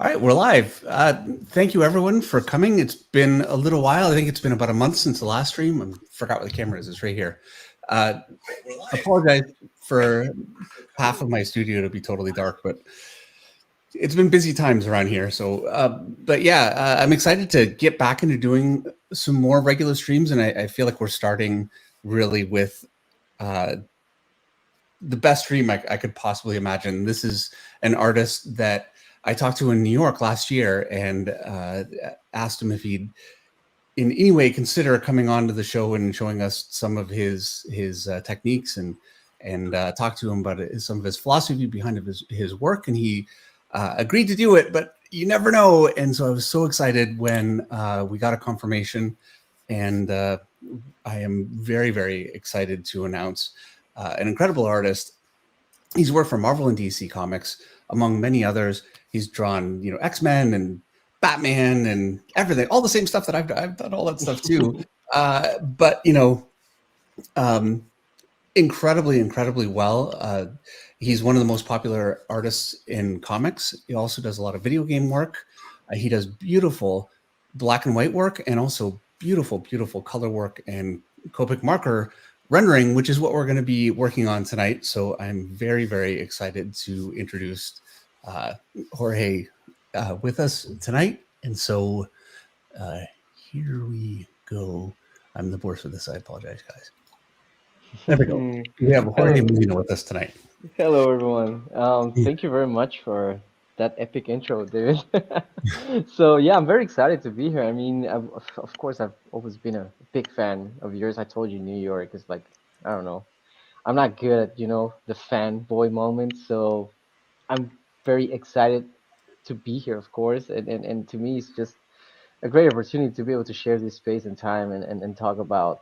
All right, we're live. Thank you, everyone, for coming. It's been a little while. I think it's been about a month since the last stream. I forgot where the camera is. It's right here. Apologize for half of my studio to be totally dark, but it's been busy times around here. So, but yeah, I'm excited to get back into doing some more regular streams, and I feel like we're starting really with the best stream I could possibly imagine. This is an artist that I talked to in New York last year and asked him if he'd in any way consider coming on to the show and showing us some of his techniques and talk to him about some of his philosophy behind his work. And he agreed to do it, but you never know. And so I was so excited when we got a confirmation, and I am very, very excited to announce an incredible artist. He's worked for Marvel and DC Comics, among many others. He's drawn, X-Men and Batman and everything, all the same stuff that I've done all that stuff too. But incredibly well. He's one of the most popular artists in comics. He also does a lot of video game work. He does beautiful black and white work and also beautiful color work and Copic marker rendering, which is what we're going to be working on tonight. So I'm very, very excited to introduce Jorge with us tonight. And so here we go. I'm the worst for this. I apologize, guys. There we go. We have Jorge Molina with us tonight. Hello, everyone. Thank you very much for that epic intro, David. So yeah, I'm very excited to be here. I mean, of course, I've always been a big fan of yours. I told you New York is like, I don't know, I'm not good at, the fanboy moment. So I'm very excited to be here, of course. And to me, it's just a great opportunity to be able to share this space and time and talk about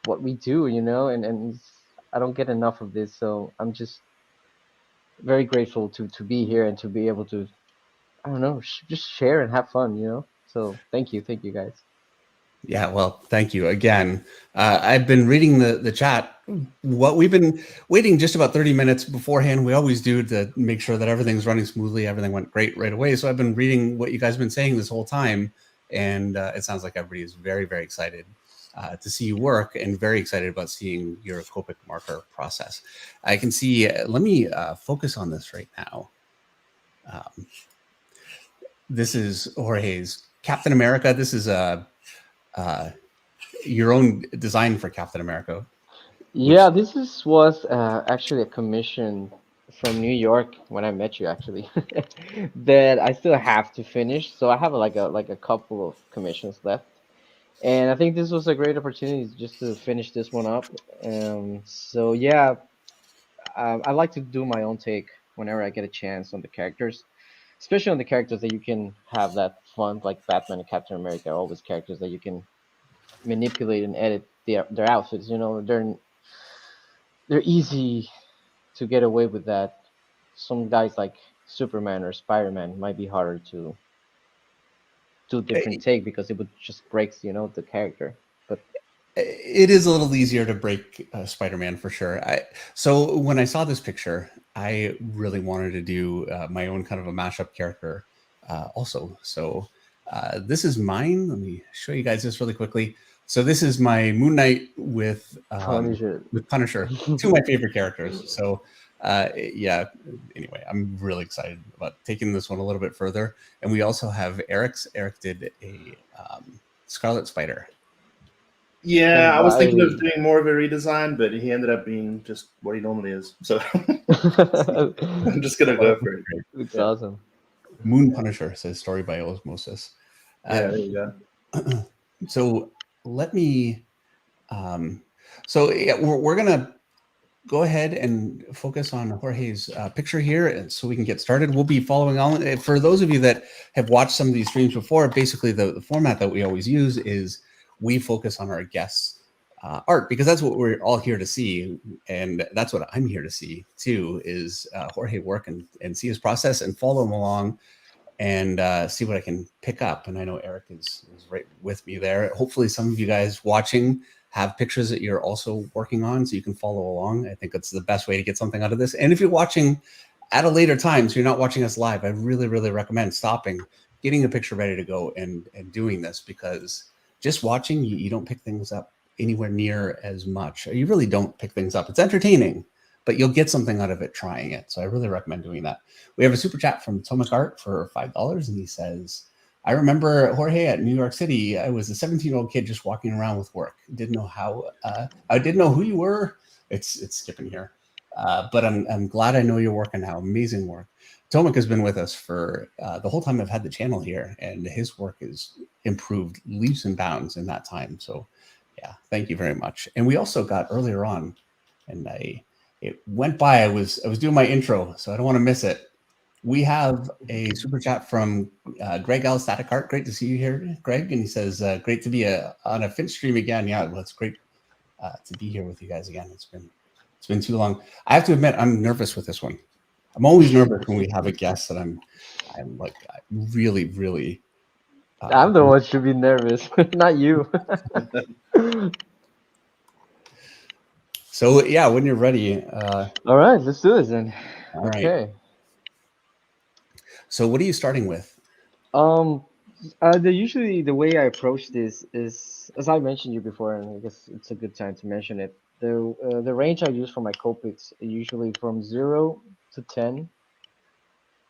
what we do, and I don't get enough of this. So I'm just very grateful to be here and to be able to, I don't know, just share and have fun. So thank you guys. Yeah, well, thank you again. I've been reading the chat. What we've been waiting just about 30 minutes beforehand. We always do to make sure that everything's running smoothly. Everything went great right away. So I've been reading what you guys have been saying this whole time, and it sounds like everybody is very, very excited to see you work and very excited about seeing your Copic marker process. I can see. Let me focus on this right now. This is Jorge's Captain America. This is your own design for Captain America. Yeah, was actually a commission from New York when I met you, actually, that I still have to finish. So I have like a couple of commissions left, and I think this was a great opportunity just to finish this one up. So yeah, I like to do my own take whenever I get a chance on the characters, especially on the characters that you can have that fun, like Batman and Captain America, are always characters that you can manipulate and edit their outfits. They're easy to get away with that. Some guys like Superman or Spider-Man might be harder to do different take because it would just breaks the character. But it is a little easier to break Spider-Man for sure. So when I saw this picture, I really wanted to do my own kind of a mashup character also. So this is mine. Let me show you guys this really quickly. So this is my Moon Knight with Punisher. Two of my favorite characters. So yeah, anyway, I'm really excited about taking this one a little bit further. And we also have Erick's. Erick did a Scarlet Spider. Yeah, I was thinking of doing more of a redesign, but he ended up being just what he normally is. So I'm just going to go for it. It's awesome. Moon Punisher says story by osmosis. Yeah, there you go. So let me, so yeah, we're going to go ahead and focus on Jorge's picture here so we can get started. We'll be following on. For those of you that have watched some of these streams before, basically the format that we always use is we focus on our guests' art because that's what we're all here to see. And that's what I'm here to see too, is Jorge work and see his process and follow him along and see what I can pick up. And I know Erick is right with me there. Hopefully some of you guys watching have pictures that you're also working on so you can follow along. I think that's the best way to get something out of this. And if you're watching at a later time, so you're not watching us live, I really, really recommend stopping, getting a picture ready to go, and doing this, because just watching, you don't pick things up anywhere near as much. You really don't pick things up. It's entertaining, but you'll get something out of it trying it. So I really recommend doing that. We have a super chat from Tomic Art for $5, and he says, I remember Jorge at New York City. I was a 17-year-old kid just walking around with work. Didn't know how. I didn't know who you were. It's skipping here, but I'm glad I know you're working now. Amazing work. Tomic has been with us for the whole time I've had the channel here, and his work has improved leaps and bounds in that time. So, yeah, thank you very much. And we also got earlier on, and it went by. I was doing my intro, so I don't want to miss it. We have a super chat from Greg L. Static Art. Great to see you here, Greg. And he says, great to be on a Finch stream again. Yeah, well, it's great to be here with you guys again. It's been too long. I have to admit, I'm nervous with this one. I'm always nervous when we have a guest that I'm like really, really. I'm the one who should be nervous, not you. So yeah, when you're ready. All right, let's do this then. All right. Okay. So what are you starting with? Usually the way I approach this is, as I mentioned you before, and I guess it's a good time to mention it. The range I use for my Copics are usually from 0 to 10.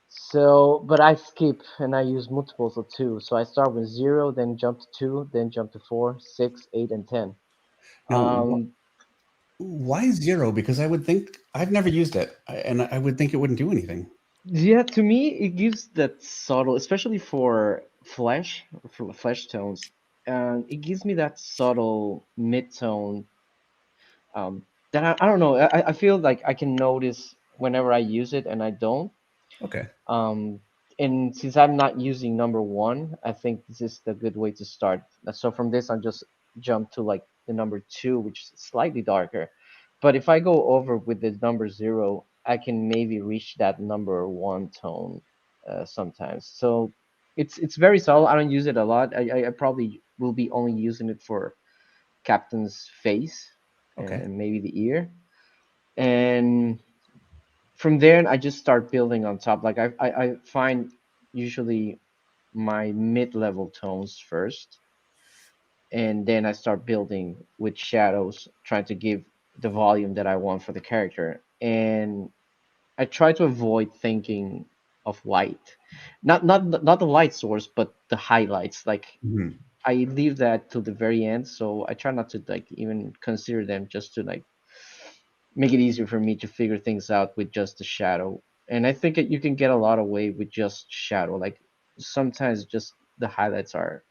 So, but I skip and I use multiples of 2. So I start with 0, then jump to 2, then jump to 4, 6, 8, and 10. Now, why 0? Because I would think I've never used it, and I would think it wouldn't do anything. Yeah, to me, it gives that subtle, especially for flesh tones. It gives me that subtle mid-tone that I don't know. I feel like I can notice whenever I use it and I don't. Okay. And since I'm not using number 1, I think this is the good way to start. So from this, I just jump to like the number 2, which is slightly darker. But if I go over with the number 0, I can maybe reach that number 1 tone sometimes. So it's very subtle. I don't use it a lot. I probably will be only using it for Captain's face Okay. and maybe the ear. And from there, I just start building on top. Like I find usually my mid-level tones first, and then I start building with shadows, trying to give the volume that I want for the character. And I try to avoid thinking of light, not the light source, but the highlights. Like Mhm. I leave that to the very end, so I try not to like even consider them, just to like make it easier for me to figure things out with just the shadow. And I think that you can get a lot away with just shadow. Like sometimes just the highlights are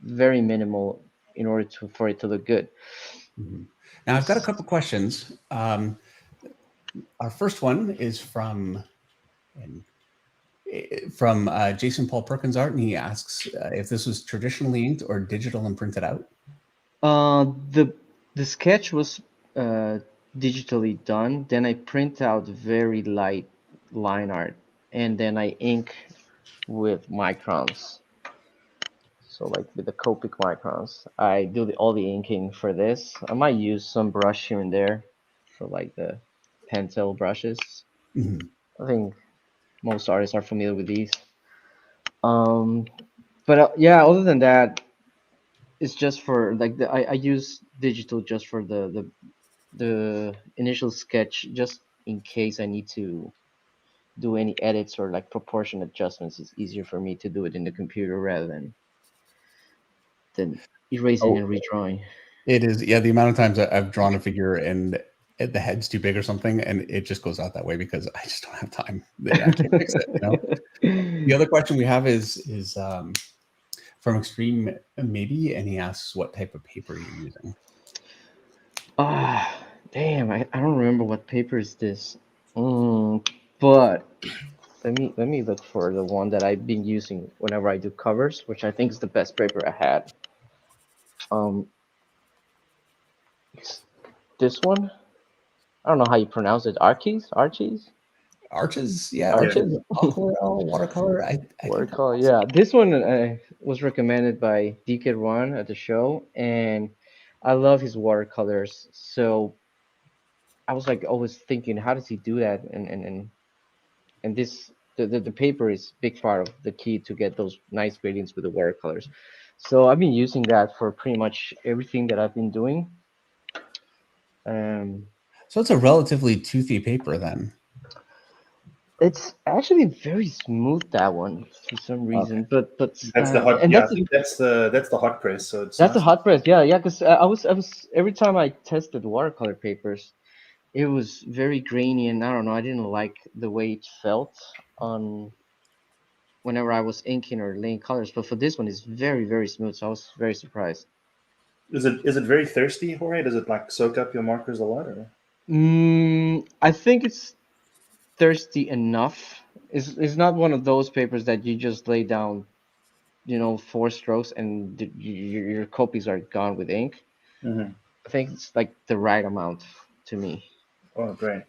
very minimal in order to for it to look good. Mhm. Now I've got a couple questions. Our first one is from Jason Paul Perkins Art, and he asks if this was traditionally inked or digital and printed out. The sketch was digitally done. Then I print out very light line art, and then I ink with microns. So like with the Copic microns, I do all the inking for this. I might use some brush here and there for like the Pentel brushes. Mhm. I think most artists are familiar with these. But yeah, other than that, it's just for like I use digital just for the initial sketch, just in case I need to do any edits or like proportion adjustments. It's easier for me to do it in the computer rather than erasing Oh, and redrawing. it is. Yeah, the amount of times I've drawn a figure and the head's too big or something, and it just goes out that way because I just don't have time. I can't fix it. The other question we have is from Extreme maybe, and he asks what type of paper you're using. Ah, damn! I don't remember what paper is this. But let me look for the one that I've been using whenever I do covers, which I think is the best paper I had. Um, it's this one. I don't know how you pronounce it. Archies? Archies? Arches, yeah, Arches? Arches, aquarelle, watercolor. I think that's Watercolor. Yeah, this one was recommended by DK Ron at the show, and I love his watercolors. So I was like always thinking, how does he do that? And and the paper is big part of the key to get those nice gradients with the watercolors. So I've been using that for pretty much everything that I've been doing. So it's a relatively toothy paper then. It's actually very smooth, that one, for some reason. Okay. But That's the hot. and Yeah, I think that's the hot press. So it's that's a nice. hot press. Yeah, yeah. Because I was every time I tested watercolor papers, it was very grainy, and I don't know. I didn't like the way it felt on whenever I was inking or laying colors. But for this one, it's very, very smooth. So I was very surprised. Is it very thirsty, Jorge? Does it like soak up your markers a lot? Or? I think it's thirsty enough. It's not one of those papers that you just lay down, 4 strokes and your copies are gone with ink. Mm-hmm. I think it's like the right amount to me. Oh, great.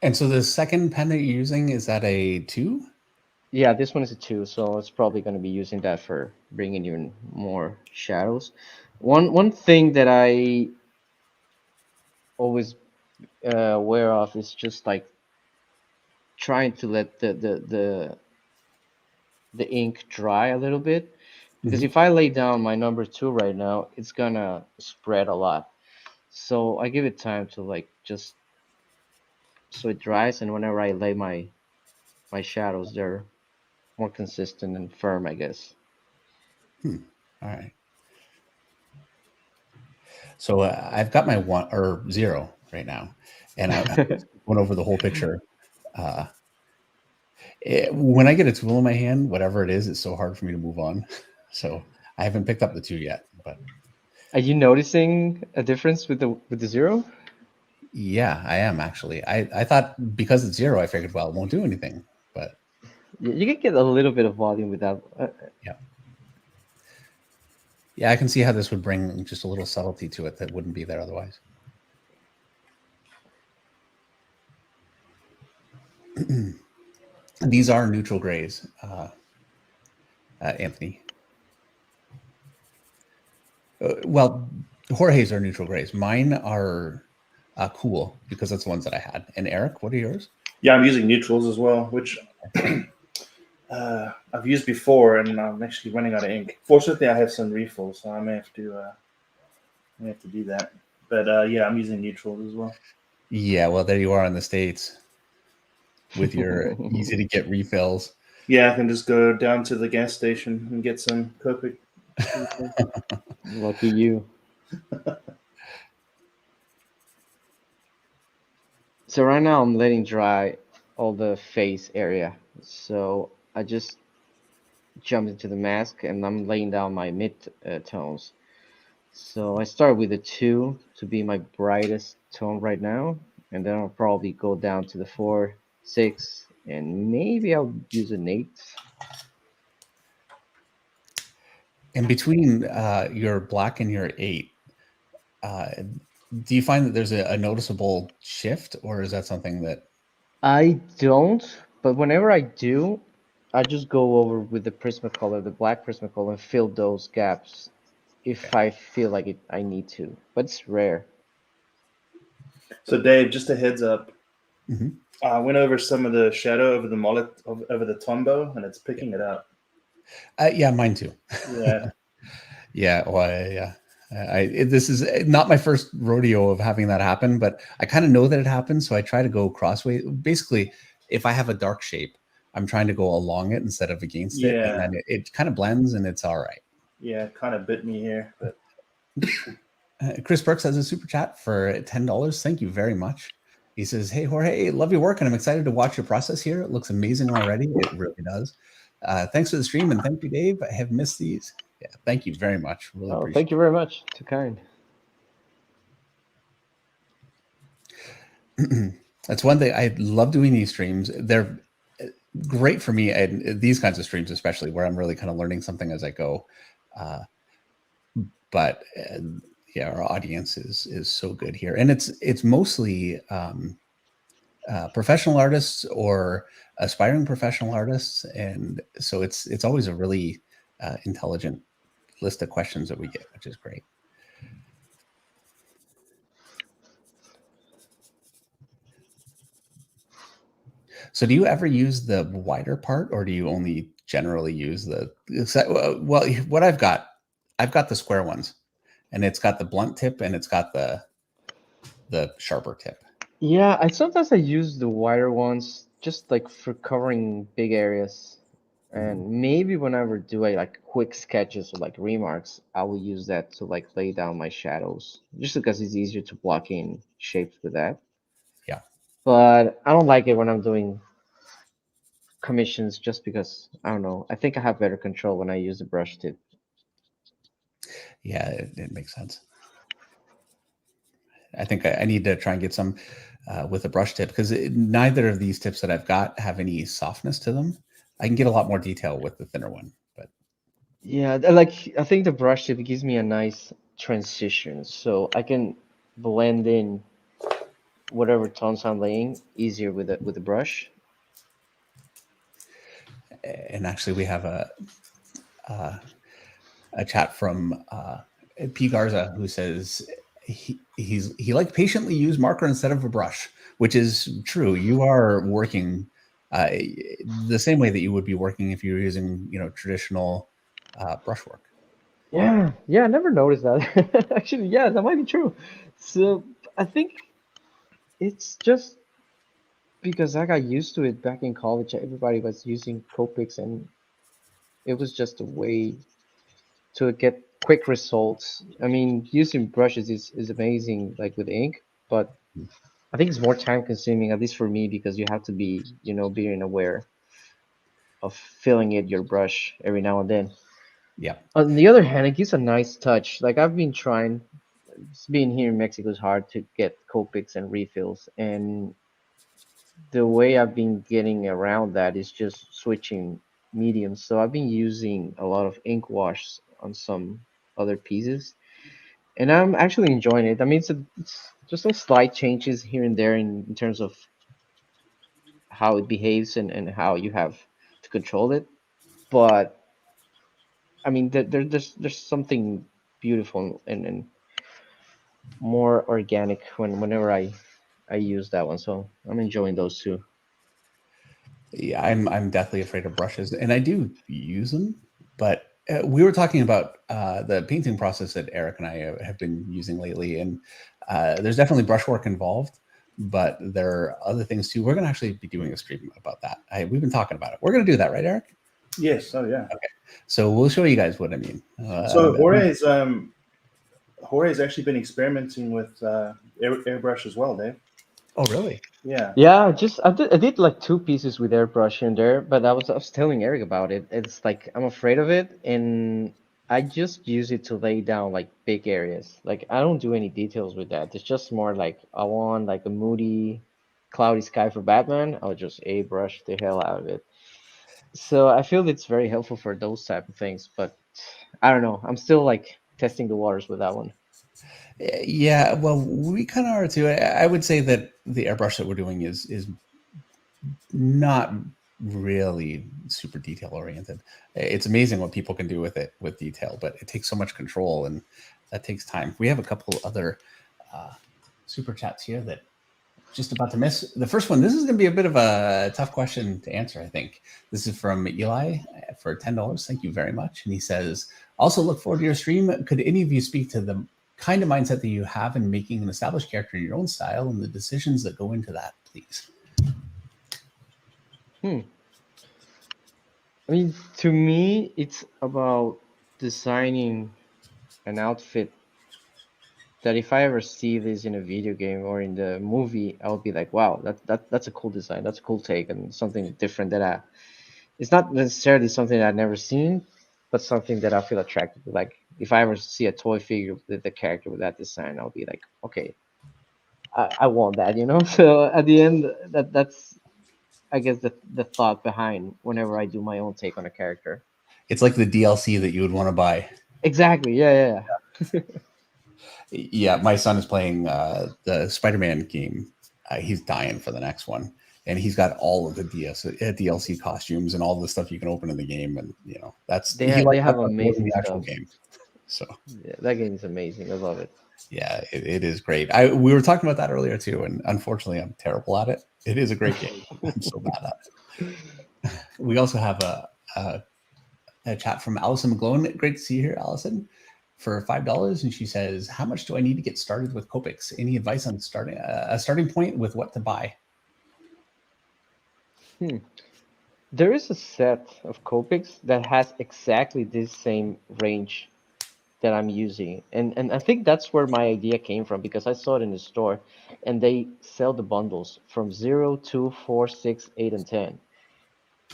And so the second pen that you're using, is that a 2? Yeah, this one is a 2, so it's probably going to be using that for bringing in more shadows. One thing that I always aware of is just like trying to let the ink dry a little bit, because if I lay down my number 2 right now, it's gonna spread a lot. So I give it time to like just so it dries, and whenever I lay my shadows, they're more consistent and firm, I guess. All right. So I've got my 1 or 0 right now, and I'm going over the whole picture. When I get a tool in my hand, whatever it is, it's so hard for me to move on. So I haven't picked up the 2 yet, but Are you noticing a difference with the 0? yeah, I am actually. I thought because it's 0, I figured, well, it won't do anything, but You can get a little bit of volume without. yeah. Yeah, I can see how this would bring just a little subtlety to it that wouldn't be there otherwise. These are neutral grays, Anthony. Well, Jorge's are neutral grays. Mine are cool because that's the ones that I had. And Eric, what are yours? Yeah, I'm using neutrals as well, which I've used before, and I'm actually running out of ink. Fortunately, I have some refills, so I may have to do that. But yeah, I'm using neutrals as well. Yeah, well, there you are in the States with your easy to get refills. Yeah, I can just go down to the gas station and get some Copic. Lucky you. So right now I'm letting dry all the face area. So I just jumped into the mask and I'm laying down my mid tones. So I start with a 2 to be my brightest tone right now, and then I'll probably go down to the 4, 6, and maybe I'll use an 8. And between your black and your 8, do you find that there's a noticeable shift, or is that something that I don't, but whenever I do, I just go over with the Prismacolor, the black Prismacolor, and fill those gaps if I feel like it, I need to. But it's rare. So, Dave, just a heads up. Mhm. I went over some of the shadow over the mullet, over the tombow, and it's picking it up. Yeah, mine too. Yeah. Yeah, well, yeah. This is not my first rodeo of having that happen, but I kind of know that it happens, so I try to go crossway. Basically, if I have a dark shape, I'm trying to go along it instead of against it, and then it kind of blends, and it's all right. Yeah, it kind of bit me here, but Chris Brooks has a super chat for $10. Thank you very much. He says, "Hey Jorge, love your work, and I'm excited to watch your process here. It looks amazing already. It really does. Thanks for the stream, and thank you, Dave. I have missed these. Yeah, thank you very much. Really appreciate it. Thank you very much. Too kind. That's one thing. I love doing these streams. They're great for me, and these kinds of streams, especially where I'm really kind of learning something as I go. But yeah, our audience is so good here, and it's mostly professional artists or aspiring professional artists, and so it's always a really intelligent list of questions that we get, which is great. So do you ever use the wider part, or do you only generally use the? Well, what I've got the square ones, and it's got the blunt tip and it's got the sharper tip. Yeah, I use the wider ones just like for covering big areas. And maybe whenever do I like quick sketches or like remarks, I will use that to like lay down my shadows, just because it's easier to block in shapes with that. Yeah. But I don't like it when I'm doing commissions just because I don't know. I think I have better control when I use the brush tip. Yeah, it makes sense. I think I need to try and get some with a brush tip, because neither of these tips that I've got have any softness to them. I can get a lot more detail with the thinner one, but Yeah, like I think the brush tip gives me a nice transition, so I can blend in whatever tones I'm laying easier with the brush. and actually we have a chat from P Garza, who says he like patiently use marker instead of a brush, which is true. You are working the same way that you would be working if you were using traditional brushwork. Yeah, yeah, I never noticed that. Actually, yeah, that might be true. So I think it's just because I got used to it back in college. Everybody was using Copics, and it was just a way to get quick results. I mean, using brushes is amazing, like with ink, but I think it's more time consuming, at least for me, because you have to be, being aware of filling it your brush every now and then. Yeah. On the other hand, it gives a nice touch. Like I've been trying, being here in Mexico is hard to get Copics and refills, and the way I've been getting around that is just switching mediums. So I've been using a lot of ink wash on some other pieces, and I'm actually enjoying it. I mean, it's just some slight changes here and there in terms of how it behaves and how you have to control it. But I mean, there's something beautiful and more organic whenever I use that one. So I'm enjoying those two. Yeah, I'm deathly afraid of brushes, and I do use them. But we were talking about the painting process that Eric and I have been using lately, and there's definitely brushwork involved, but there are other things too. We're going to actually be doing a stream about that. We've been talking about it. We're going to do that, right, Eric? Yes. Oh, yeah. Okay. So we'll show you guys what I mean. So Jorge's actually been experimenting with airbrush as well, Dave. Oh, really? Yeah. Yeah, just I did like two pieces with airbrush in there, but I was telling Eric about it. It's like I'm afraid of it, and I just use it to lay down like big areas. Like I don't do any details with that. It's just more like I want like a moody, cloudy sky for Batman. I'll just airbrush the hell out of it. So I feel it's very helpful for those type of things, but I don't know. I'm still like testing the waters with that one. Yeah, well, we kind of are too. I would say that the airbrush that we're doing is not really super detail oriented. It's amazing what people can do with it with detail, but it takes so much control, and that takes time. We have a couple other super chats here that just about to miss. The first one, this is going to be a bit of a tough question to answer, I think. This is from Eli for $10. Thank you very much. And he says, also look forward to your stream. Could any of you speak to the kind of mindset that you have in making an established character in your own style and the decisions that go into that, please? I mean, to me, it's about designing an outfit that if I ever see this in a video game or in the movie, I'll be like, wow, that's a cool design. That's a cool take and something different it's not necessarily something that I've never seen, but something that I feel attracted to. Like if I ever see a toy figure with the character with that design, I'll be like, okay, I want that, you know? So at the end, that's I guess the thought behind whenever I do my own take on a character. It's like the DLC that you would want to buy. Exactly. Yeah. Yeah, my son is playing the Spider-Man game. He's dying for the next one, and he's got all of the DLC costumes and all the stuff you can open in the game, and They have amazing the actual stuff. game. So Yeah, that game is amazing. I love it. Yeah, it is great. We were talking about that earlier too, and unfortunately, I'm terrible at it. It is a great game. I'm so bad at it. We also have a chat from Allison McGlone. Great to see you here, Allison, for $5, and she says, "How much do I need to get started with Copics? Any advice on starting a starting point with what to buy?" There is a set of Copics that has exactly this same range that I'm using, and I think that's where my idea came from because I saw it in the store, and they sell the bundles from 0, 2, 4, 6, 8, and 10.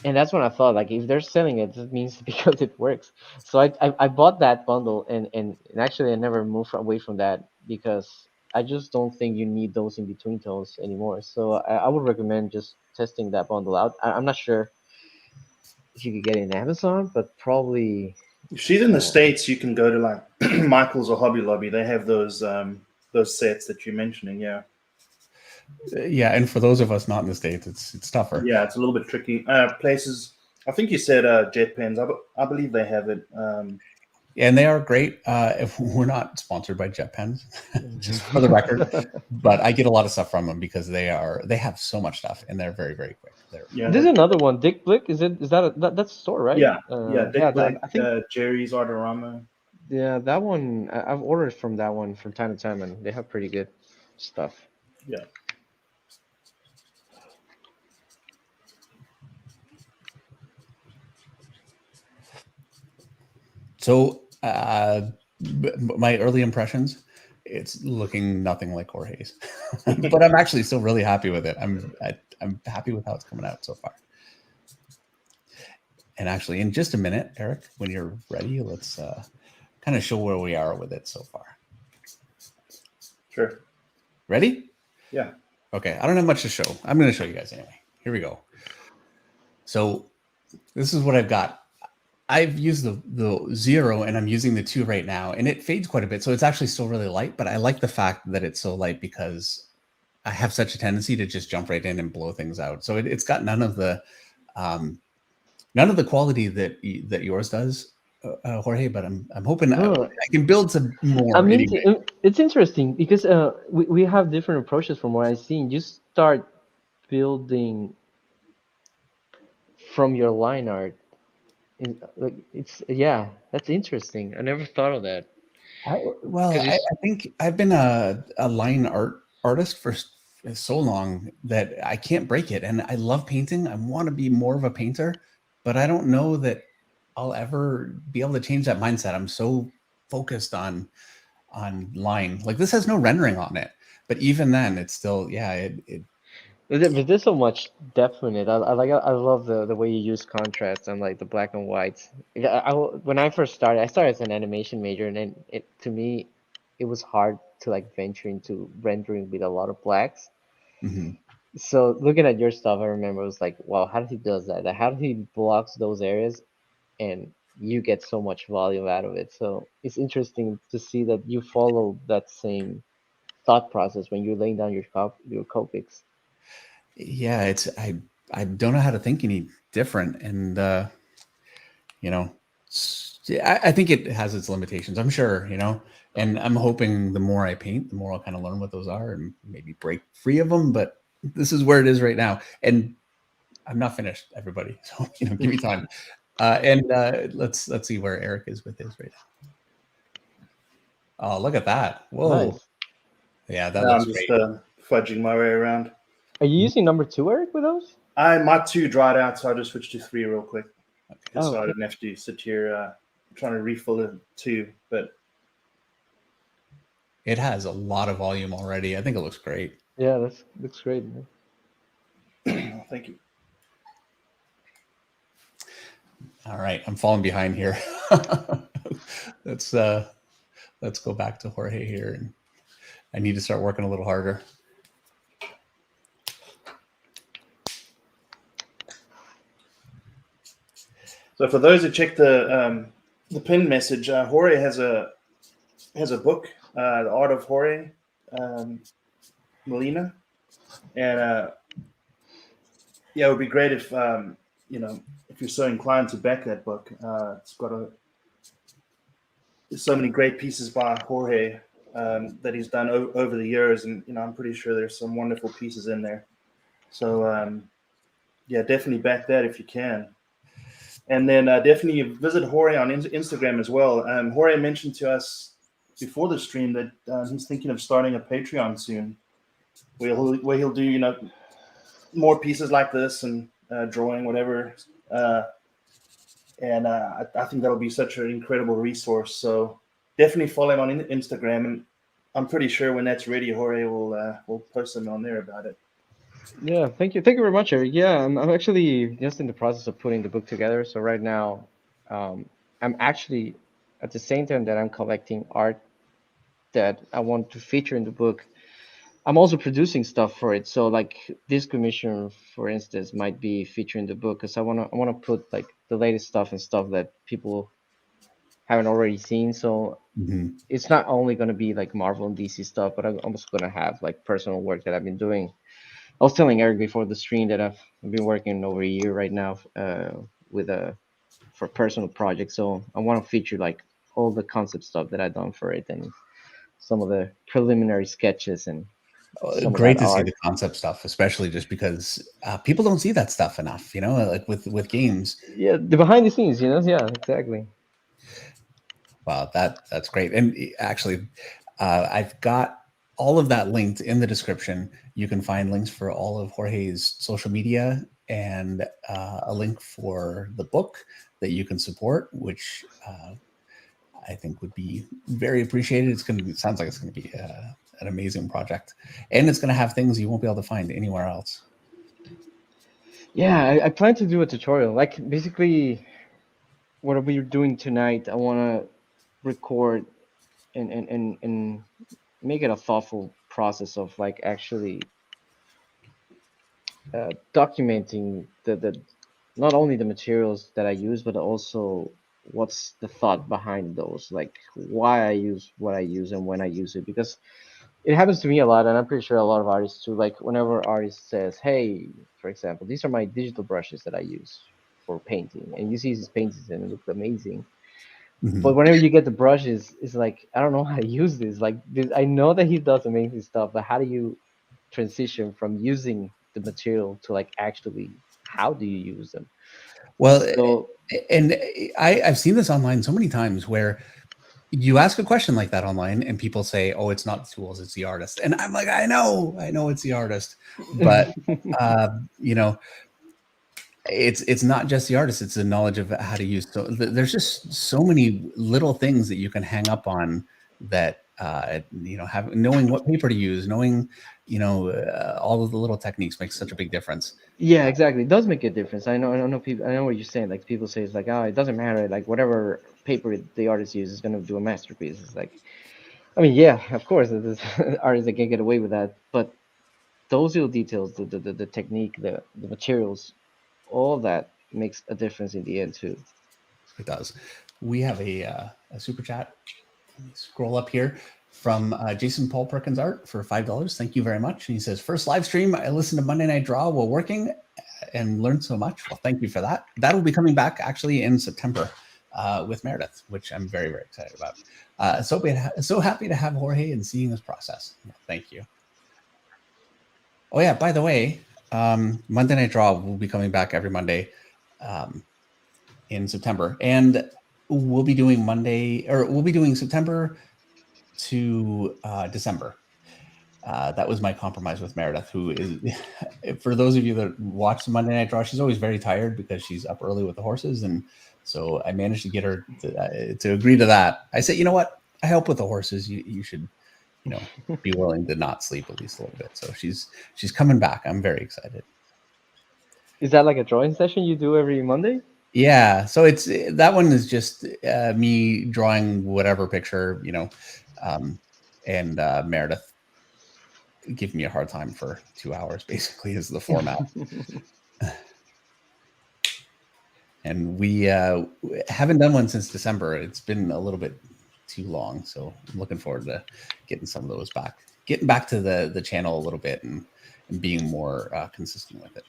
And that's when I thought, like, if they're selling it, it means because it works. So I bought that bundle, and actually I never moved away from that because I just don't think you need those in between tones anymore. So I would recommend just testing that bundle out. I'm not sure if you could get it in Amazon, but probably. If she's in the States, you can go to like Michael's or Hobby Lobby. They have those sets that you're mentioning. Yeah. Yeah, and for those of us not in the States, it's tougher. Yeah, it's a little bit tricky. Places, I think you said Jet Pens. I believe they have it. And they are great. If we're not sponsored by Jet Pens, just for the record, but I get a lot of stuff from them because they have so much stuff and they're very, very quick. There's another one, Dick Blick. Is that that's a store, right? Yeah, Dick Blick, I think Jerry's Artorama. Yeah, that one I've ordered from that one from time to time, and they have pretty good stuff. Yeah. So my early impressions, it's looking nothing like Jorge's, but I'm actually still really happy with it. I'm happy with how it's coming out so far. And actually, in just a minute, Eric, when you're ready, let's kind of show where we are with it so far. Sure. Ready? Yeah. Okay. I don't have much to show. I'm going to show you guys anyway. Here we go. So this is what I've got. I've used the 0 and I'm using the 2 right now, and it fades quite a bit. So it's actually still really light, but I like the fact that it's so light because I have such a tendency to just jump right in and blow things out. So it's got none of the quality that yours does, Jorge, but I'm hoping I can build some more. I mean, anyway. It's interesting because we have different approaches from what I've seen. You start building from your line art. That's interesting. I never thought of that. I think I've been a line artist for so long that I can't break it, and I love painting. I want to be more of a painter, but I don't know that I'll ever be able to change that mindset. I'm so focused on line. Like this has no rendering on it, but even then, it's still But there's so much depth in it. I love the way you use contrast and like the black and whites. When I first started, I started as an animation major, and then to me, it was hard to like venture into rendering with a lot of blacks. Mm-hmm. So looking at your stuff, I remember it was like, wow, how did he does that? How did he blocks those areas, and you get so much volume out of it. So it's interesting to see that you follow that same thought process when you're laying down your Copics. Yeah, I don't know how to think any different, and I think it has its limitations. I'm sure, and I'm hoping the more I paint, the more I'll kind of learn what those are and maybe break free of them. But this is where it is right now, and I'm not finished, everybody. So give me time. Let's see where Eric is with his right now. Oh, look at that! Whoa, nice. Yeah, that looks great. I'm just fudging my way around. Are you using number 2, Eric, with those? My 2 dried out, so I just switched to 3 real quick. Okay. So I didn't have to sit here trying to refill it 2, but it has a lot of volume already. I think it looks great. Yeah, that looks great. Thank you. All right, I'm falling behind here. Let's go back to Jorge here, and I need to start working a little harder. So for those who checked the pin message, Jorge has a book, The Art of Jorge Molina, and it would be great if if you're so inclined to back that book. It's got there's so many great pieces by Jorge that he's done over the years, and I'm pretty sure there's some wonderful pieces in there. So yeah, definitely back that if you can. And then definitely visit Jorge on Instagram as well. Jorge mentioned to us before the stream that he's thinking of starting a Patreon soon, where he'll do more pieces like this and drawing whatever. And I think that'll be such an incredible resource. So definitely follow him on Instagram, and I'm pretty sure when that's ready, Jorge will post something on there about it. Yeah, thank you very much, Eric. Yeah, I'm actually just in the process of putting the book together. So right now, I'm actually at the same time that I'm collecting art that I want to feature in the book, I'm also producing stuff for it. So like this commission, for instance, might be featuring the book because I wanna put like the latest stuff and stuff that people haven't already seen. So it's not only gonna be like Marvel and DC stuff, but I'm also gonna have like personal work that I've been doing. I was telling Eric before the stream that I've been working over a year right now with for personal projects. So I want to feature like all the concept stuff that I've done for it and some of the preliminary sketches and some of Great that to see art. the concept stuff, especially just because people don't see that stuff enough, like with games. Yeah, the behind the scenes, yeah, exactly. Wow, that's great. And actually, I've got all of that linked in the description. You can find links for all of Jorge's social media and a link for the book that you can support, which I think would be very appreciated. It sounds like it's going to be an amazing project, and it's going to have things you won't be able to find anywhere else. Yeah, I plan to do a tutorial. Like basically, what we're doing tonight, I want to record and make it a thoughtful process of like actually documenting the not only the materials that I use, but also what's the thought behind those, like why I use what I use and when I use it, because it happens to me a lot, and I'm pretty sure a lot of artists too. Like whenever an artist says, "Hey, for example, these are my digital brushes that I use for painting," and you see these paintings and it looks amazing. But whenever you get the brushes, it's like I don't know how to use this. Like I know that he does amazing stuff, but how do you transition from using the material to like actually how do you use them? Well, So and I've seen this online so many times where you ask a question like that online and people say, "Oh, it's not the tools, it's the artist." And I'm like, I know it's the artist, but it's not just the artist, it's the knowledge of how to use. So there's just so many little things that you can hang up on that knowing what paper to use, knowing all of the little techniques makes such a big difference. yeah, exactly. It does make a difference. I know people. I know what you're saying. Like people say, it's like, oh, it doesn't matter. Like whatever paper the artist uses is gonna do a masterpiece. It's like, I mean, yeah, of course, there's artists that can get away with that, but those little details, the technique, the materials, all that makes a difference in the end too. It does. We have a super chat. Let me scroll up here from Jason Paul Perkins Art for $5. Thank you very much. And he says, first live stream, I listened to Monday Night Draw while working and learned so much. Well, thank you for that. That'll be coming back actually in September with Meredith, which I'm very, very excited about. So happy to have Jorge and seeing this process. Thank you. Oh yeah, by the way, Monday Night Draw will be coming back every Monday in September, and we'll be doing September to December. That was my compromise with Meredith, who is, for those of you that watch the Monday Night Draw, she's always very tired because she's up early with the horses, and so I managed to get her to agree to that. I said, you know what? I help with the horses. You should, be willing to not sleep at least a little bit. So she's coming back. I'm very excited. Is that like a drawing session you do every Monday? Yeah, so that one is just me drawing whatever picture, and Meredith giving me a hard time for 2 hours, basically, is the format. And we haven't done one since December. It's been a little bit too long, so I'm looking forward to getting some of those back, getting back to the channel a little bit and being more consistent with it.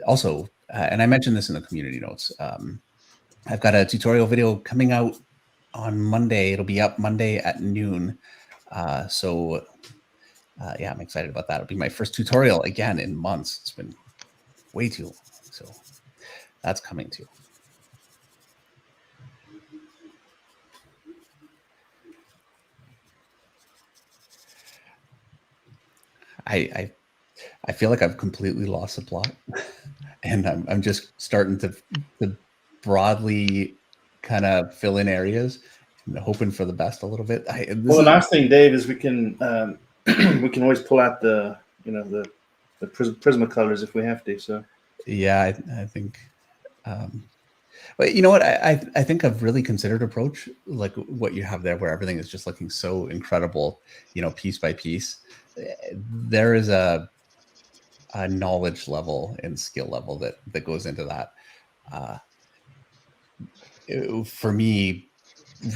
Also, and I mentioned this in the community notes, I've got a tutorial video coming out on Monday. It'll be up Monday at noon. So yeah, I'm excited about that. It'll be my first tutorial again in months. It's been way too long. So that's coming too. I feel like I've completely lost the plot, and I'm just starting to broadly kind of fill in areas and hoping for the best a little bit. Well, the nice thing, Dave, is we can we can always pull out the the Prismacolors if we have to. So yeah, I think. But you know what? I think I've really considered approach like what you have there, where everything is just looking so incredible, piece by piece. There is a knowledge level and skill level that goes into that. For me,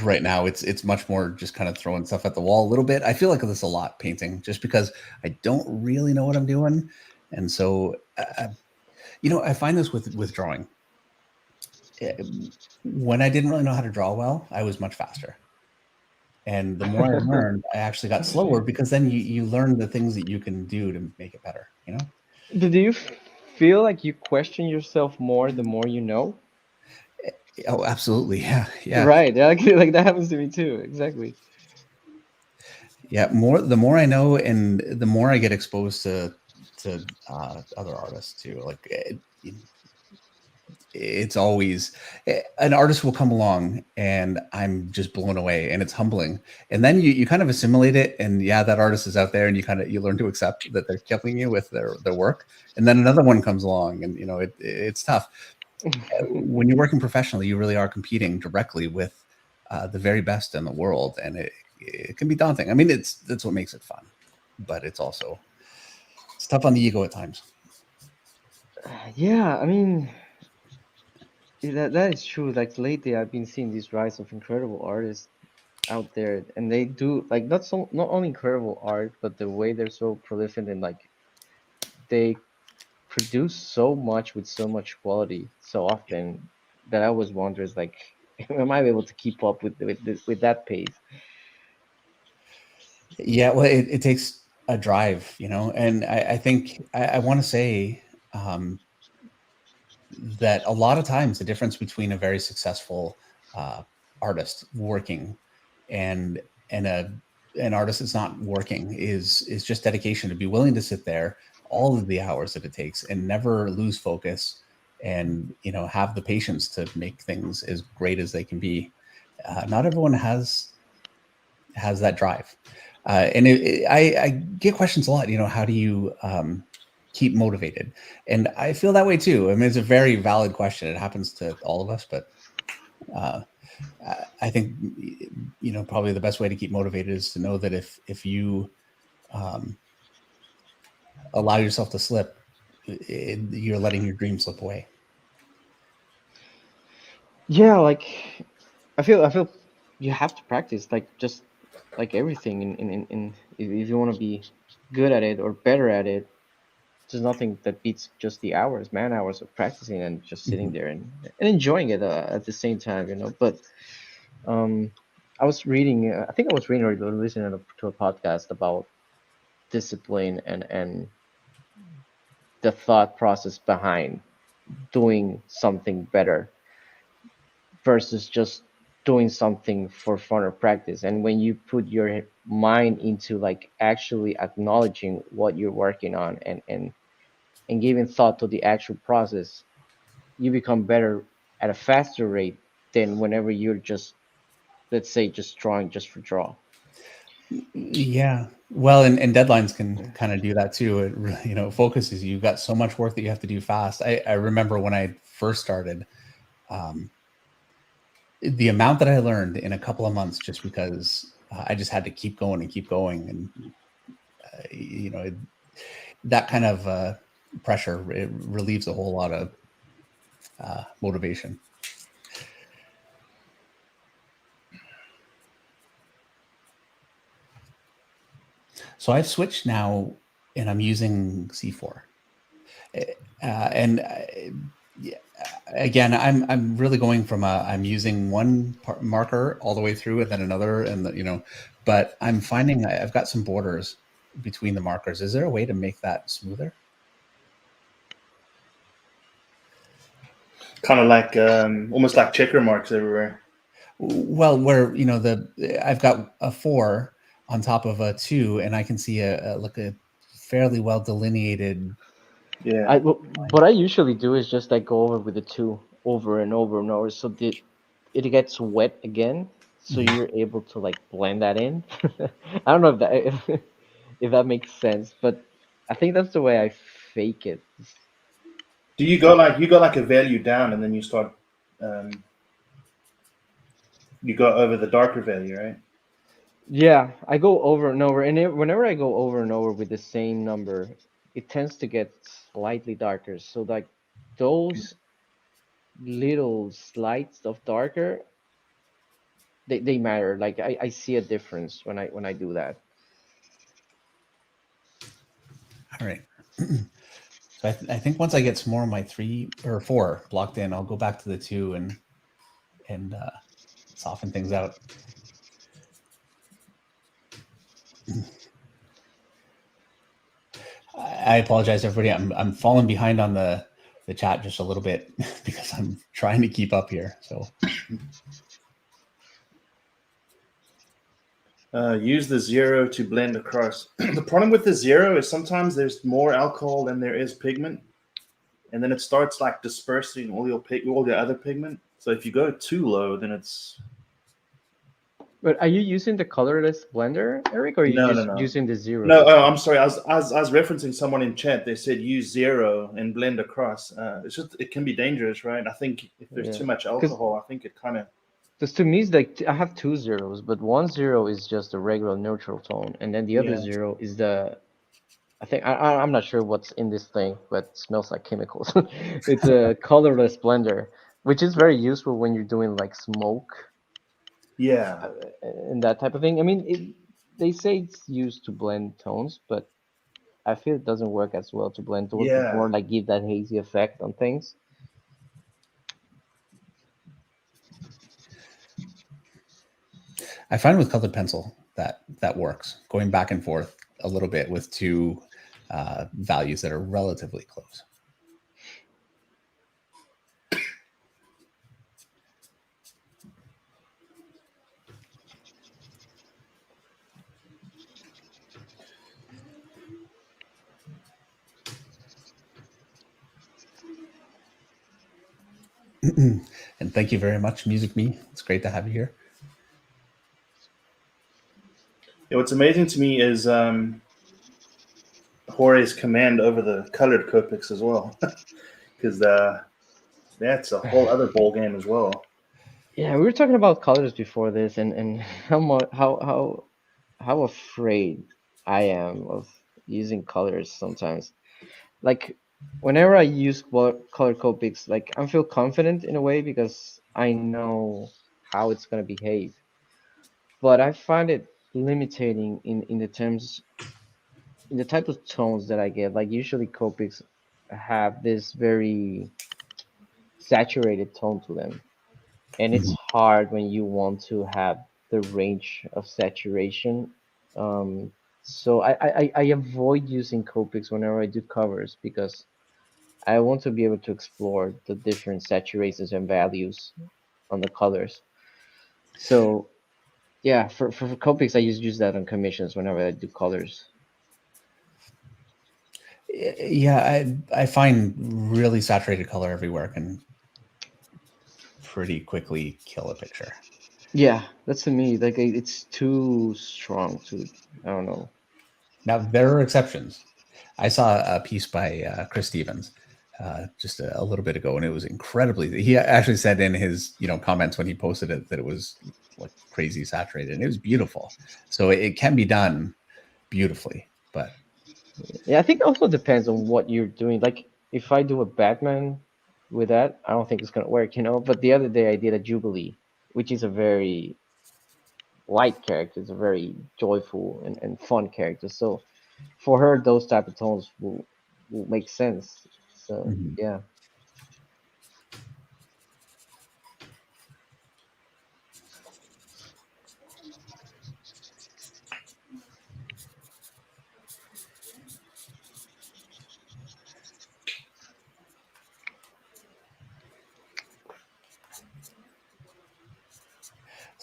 right now, it's much more just kind of throwing stuff at the wall a little bit. I feel like this a lot painting, just because I don't really know what I'm doing, and so I find this with drawing. When I didn't really know how to draw well, I was much faster. And the more I learned, I actually got slower, because then you learn the things that you can do to make it better, Do you feel like you question yourself more the more you know? Oh, absolutely. Yeah. Yeah. Right. Yeah, like that happens to me too. Exactly. Yeah. The more I know, and the more I get exposed to other artists too. Like it's always an artist will come along and I'm just blown away, and it's humbling. And then you kind of assimilate it, and yeah, that artist is out there, and you learn to accept that they're killing you with their work. And then another one comes along, and it's tough. When you're working professionally, you really are competing directly with the very best in the world, and it can be daunting. I mean, that's what makes it fun, but it's tough on the ego at times. Yeah, I mean, that is true. Like lately, I've been seeing this rise of incredible artists out there, and they do like not only incredible art, but the way they're so prolific, and like they produce so much with so much quality so often, that I always wonder is like, am I able to keep up with that pace? Yeah, well, it takes a drive, and I think I want to say that a lot of times the difference between a very successful artist working and an artist that's not working is just dedication, to be willing to sit there all of the hours that it takes and never lose focus, and have the patience to make things as great as they can be. Not everyone has that drive. And I get questions a lot, how do you keep motivated? And I feel that way too. I mean, it's a very valid question. It happens to all of us, but I think, probably the best way to keep motivated is to know that if you allow yourself to slip, you're letting your dream slip away. Yeah, like I feel you have to practice, like just like everything in if you want to be good at it or better at it, there's nothing that beats just the man hours of practicing and just sitting Mhm. there and enjoying it at the same time, But um, I was reading, I think I was reading or listening to a podcast about discipline and the thought process behind doing something better versus just doing something for fun or practice. And when you put your mind into like actually acknowledging what you're working on and giving thought to the actual process, you become better at a faster rate than whenever you're just, let's say, just drawing just for draw. Yeah. Well, and deadlines can kind of do that too. It really, focuses you. You've got so much work that you have to do fast. I remember when I first started, um, the amount that I learned in a couple of months, just because I just had to keep going and keep going. And, that kind of pressure, it relieves a whole lot of motivation. So I've switched now, and I'm using C4. And yeah, again, I'm really going from I'm using one marker all the way through and then another, and but I'm finding I've got some borders between the markers. Is there a way to make that smoother? Kind of like almost like checker marks everywhere. Well, where I've got a 4 on top of a 2, and I can see a fairly well delineated. Yeah. What I usually do is just like go over with the 2 over and over and over, so it gets wet again, so you're able to like blend that in. I don't know if that if that makes sense, but I think that's the way I fake it. Do you go like a value down and then you start you go over the darker value, right? Yeah, I go over and over, and whenever I go over and over with the same number, it tends to get slightly darker. So like those little slights of darker, they matter. Like I see a difference when I do that. All right. So I think once I get some more of my 3 or 4 blocked in, I'll go back to the 2 and soften things out. I apologize, everybody. I'm falling behind on the chat just a little bit because I'm trying to keep up here. So use the 0 to blend across. The problem with the 0 is sometimes there's more alcohol than there is pigment, and then it starts like dispersing all your other pigment. So if you go too low, then it's But are you using the colorless blender, Eric, or are you just no. using the 0? No, oh, I'm sorry. I was referencing someone in chat. They said use 0 and blend across. It's just it can be dangerous, right? I think if there's too much alcohol, I think it kind of. Because to me, it's like I have 2 zeros, but one 0 is just a regular neutral tone, and then the other 0 is the. I think I'm not sure what's in this thing, but it smells like chemicals. It's a colorless blender, which is very useful when you're doing like smoke Yeah. and that type of thing. I mean, they say it's used to blend tones, but I feel it doesn't work as well to blend tones, but Yeah. more like give that hazy effect on things. I find with colored pencil that works, going back and forth a little bit with 2 values that are relatively close. And thank you very much, Music Me. It's great to have you here. Yeah, what's amazing to me is Jorge's command over the colored Copics as well, because that's a whole other ball game as well. Yeah, we were talking about colors before this, and how much how afraid I am of using colors sometimes. Like whenever I use color Copics, like I feel confident in a way because I know how it's gonna behave. But I find it limiting in the terms in the type of tones that I get. Like usually Copics have this very saturated tone to them, and it's hard when you want to have the range of saturation. Um, so I avoid using Copics whenever I do covers because I want to be able to explore the different saturations and values on the colors. So yeah, for Copics, I just use that on commissions whenever I do colors. Yeah, I find really saturated color everywhere can pretty quickly kill a picture. Yeah, that's to me like it's too strong to I don't know. Now there are exceptions. I saw a piece by Chris Stevens just a little bit ago, and it was incredibly. He actually said in his comments when he posted it that it was like crazy saturated, and it was beautiful. So it can be done beautifully, but Yeah, I think it also depends on what you're doing. Like if I do a Batman with that, I don't think it's gonna work, you know. But the other day I did a Jubilee, which is a very light character. It's a very joyful and fun character. So for her, those type of tones will make sense. So yeah.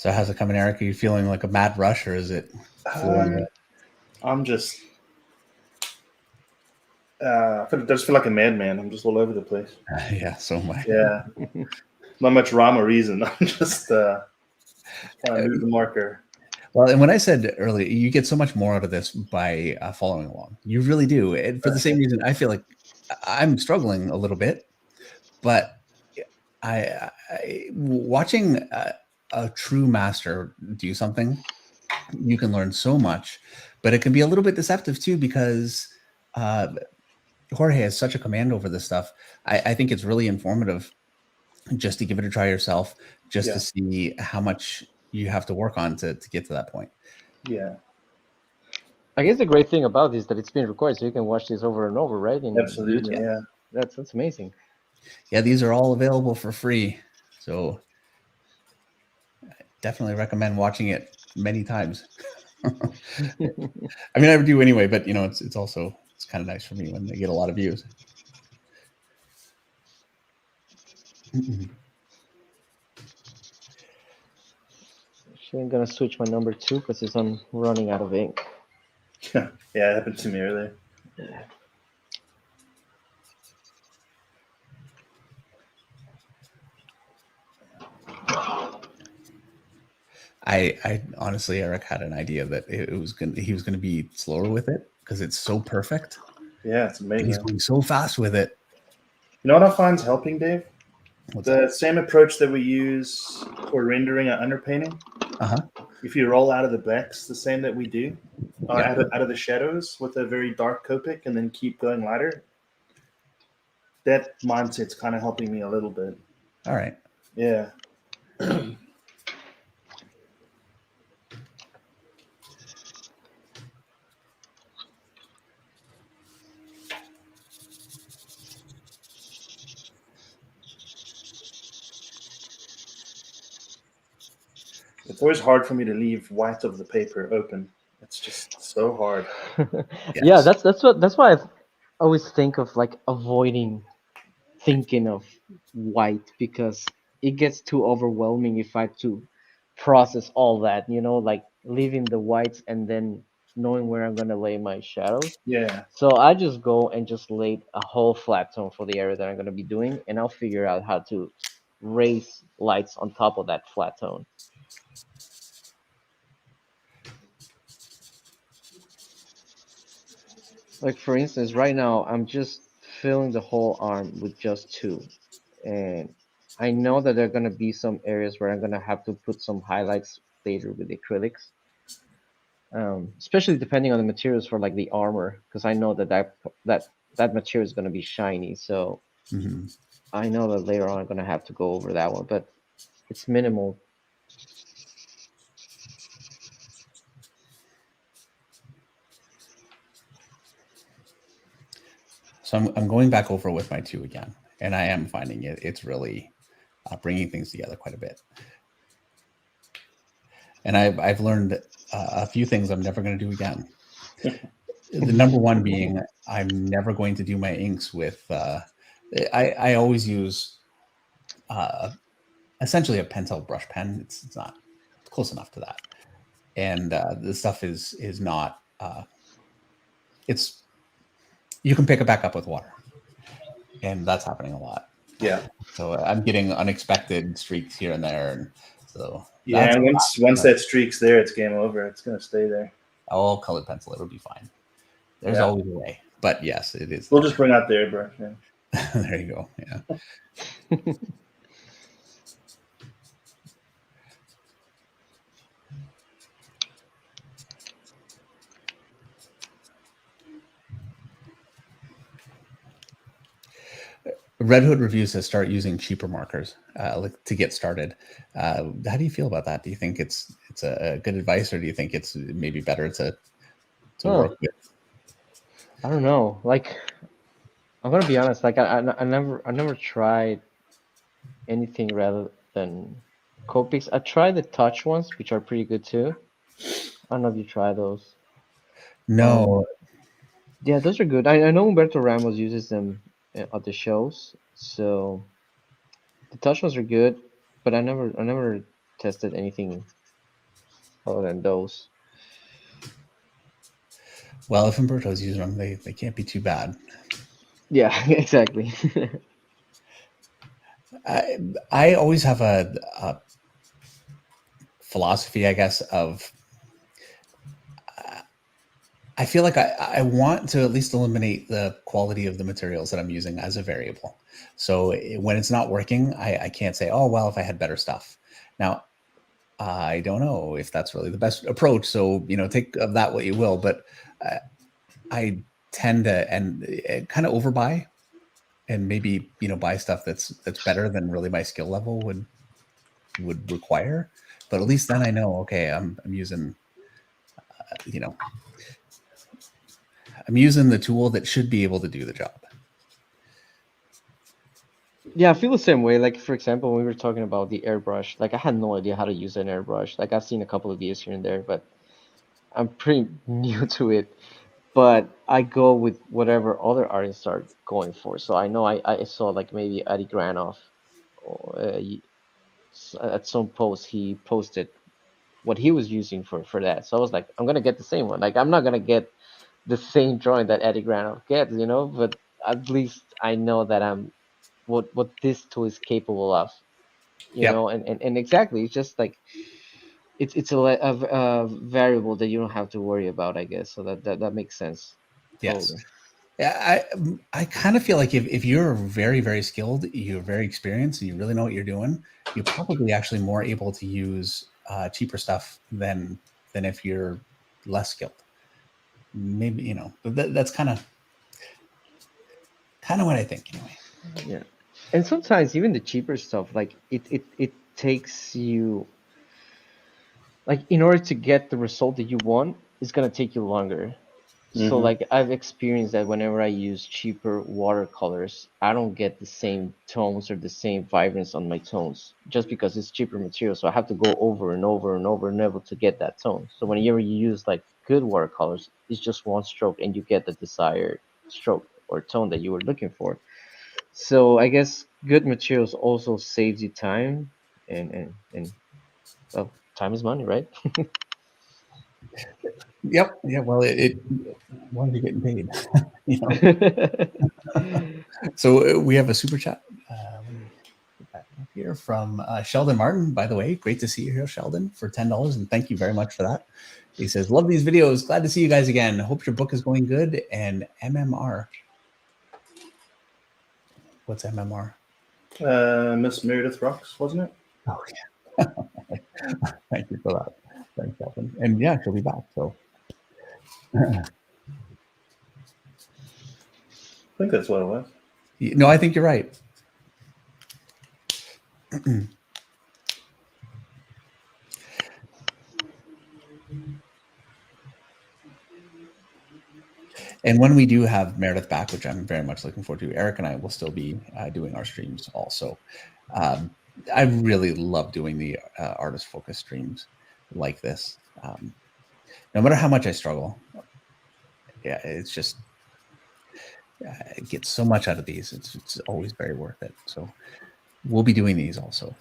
So how's it coming, Eric? Are you feeling like a mad rush, or is it flowing? I'm just, I just feel like a madman. I'm just all over the place. Yeah, so am I. Yeah, not much rhyme or reason. I'm just trying to move the marker. Well, and when I said earlier, you get so much more out of this by following along. You really do. And for the same reason, I feel like I'm struggling a little bit, but watching a true master do something, you can learn so much, but it can be a little bit deceptive too, because Jorge has such a command over this stuff. I think it's really informative just to give it a try yourself, just to see how much you have to work on to get to that point. Yeah, I guess the great thing about this is that it's been recorded, so you can watch this over and over, right? And absolutely. Yeah. that's amazing. Yeah, these are all available for free, so I definitely recommend watching it many times. I mean, I do anyway, but you know, it's also kind of nice for me when they get a lot of views. Actually, I'm gonna switch my number 2 because it's on running out of ink. Yeah, it happened to me earlier. I honestly, Eric had an idea that he was going to be slower with it because it's so perfect. Yeah, it's amazing. He's going so fast with it. You know what I find is helping, Dave? What's the that? same approach that we use for rendering an underpainting. If you roll out of the blacks, the same that we do, out of the shadows with a very dark Copic, and then keep going lighter. That mindset's kind of helping me a little bit. All right. Yeah. It's always hard for me to leave white of the paper open. It's just so hard. Yeah, that's why I always think of like avoiding thinking of white, because it gets too overwhelming if I have to process all that, like leaving the whites and then knowing where I'm gonna lay my shadows. Yeah. So I just go and just lay a whole flat tone for the area that I'm gonna be doing, and I'll figure out how to raise lights on top of that flat tone. Like for instance, right now I'm just filling the whole arm with just 2, and I know that there are gonna be some areas where I'm gonna have to put some highlights later with acrylics, especially depending on the materials for like the armor, because I know that material is gonna be shiny. So I know that later on I'm gonna have to go over that one, but it's minimal. So I'm going back over with my 2 again, and I am finding it's really bringing things together quite a bit. And I've learned a few things I'm never going to do again. The number one being I'm never going to do my inks with. I always use essentially a pencil brush pen. It's not close enough to that, and the stuff is not. It's you can pick it back up with water, and that's happening a lot. Yeah. So I'm getting unexpected streaks here and there, and so yeah. And once that streak's there, it's game over. It's gonna stay there. I'll colored pencil. It'll be fine. There's always a way, but yes, it is. We'll just bring out the airbrush. Yeah. There you go. Yeah. Red Hood Reviews says start using cheaper markers to get started. How do you feel about that? Do you think it's a good advice, or do you think it's maybe better to work with? I don't know. Like, I'm gonna be honest. Like, I never tried anything rather than Copics. I tried the touch ones, which are pretty good too. I don't know if you try those. No. Yeah, those are good. I know Humberto Ramos uses them at the shows, so the touch ones are good. But I never tested anything other than those. Well, if Umberto's using them, they can't be too bad. Yeah, exactly. I always have a philosophy, I guess, of I feel like I want to at least eliminate the quality of the materials that I'm using as a variable. So when it's not working, I can't say, oh, well, if I had better stuff. Now, I don't know if that's really the best approach. So, take of that what you will. But I tend to kind of overbuy and maybe, buy stuff that's better than really my skill level would require. But at least then I know, okay, I'm using, you know, I'm using the tool that should be able to do the job. Yeah, I feel the same way. Like, for example, when we were talking about the airbrush, like I had no idea how to use an airbrush. Like I've seen a couple of videos here and there, but I'm pretty new to it. But I go with whatever other artists are going for. So I know I saw like maybe Adi Granoff or, at some post he posted what he was using for that. So I was like, I'm gonna get the same one. Like I'm not gonna get the same drawing that Eddie Granoff gets, but at least I know that I'm what this tool is capable of, Yep. and exactly, it's just like it's a variable that you don't have to worry about, I guess. So that makes sense. Yes. Totally. Yeah, I kind of feel like if you're very, very skilled, you're very experienced, and you really know what you're doing, you're probably actually more able to use cheaper stuff than if you're less skilled. Maybe but that's kind of what I think anyway. Yeah. And sometimes even the cheaper stuff, like it takes you, like, in order to get the result that you want, it's gonna take you longer. So Mm-hmm. like I've experienced that whenever I use cheaper watercolors, I don't get the same tones or the same vibrance on my tones just because it's cheaper material. So I have to go over and over and over and over to get that tone. So whenever you use like good watercolors, it's just one stroke and you get the desired stroke or tone that you were looking for. So I guess good materials also saves you time, and well, time is money, right? Yep. Yeah. Well, it why are you getting paid? So we have a super chat. Let me get that up here from Sheldon Martin. By the way, great to see you here, Sheldon, for $10, and thank you very much for that. He says, "Love these videos. Glad to see you guys again. Hope your book is going good." And MMR. What's MMR? Miss Meredith Rocks, wasn't it? Oh yeah. Thank you for that. Thanks, Sheldon. And yeah, she'll be back. So. I think that's what it was. No, I think you're right. And when we do have Meredith back, which I'm very much looking forward to, Eric and I will still be doing our streams also. I really love doing the artist focus streams like this. No matter how much I struggle, yeah, it's just I get so much out of these. It's always very worth it. So we'll be doing these also.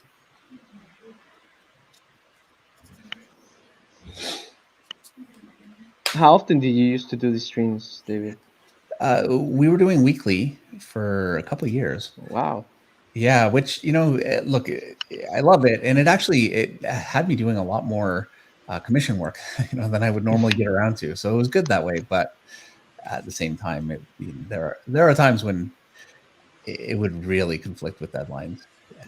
How often did you used to do these streams, David? We were doing weekly for a couple of years. Wow. Yeah, which look, I love it, and it had me doing a lot more commission work, than I would normally get around to. So it was good that way. But at the same time, there are times when it would really conflict with deadlines.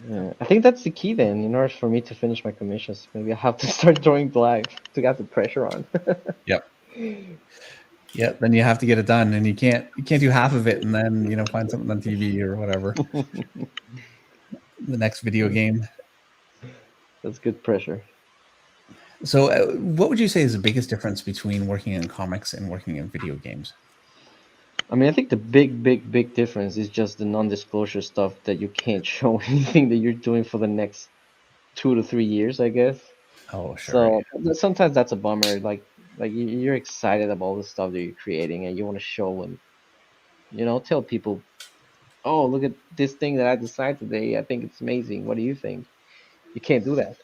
Yeah, I think that's the key then. In order for me to finish my commissions, maybe I have to start drawing live to get the pressure on. Yep. Yeah, then you have to get it done, and you can't do half of it, and then find something on TV or whatever. The next video game. That's good pressure. So, what would you say is the biggest difference between working in comics and working in video games? I mean, I think the big difference is just the non-disclosure stuff that you can't show anything that you're doing for the next 2 to 3 years, I guess. Oh, sure. So sometimes that's a bummer. Like you're excited about all the stuff that you're creating, and you want to show and tell people, oh, look at this thing that I designed today. I think it's amazing. What do you think? You can't do that.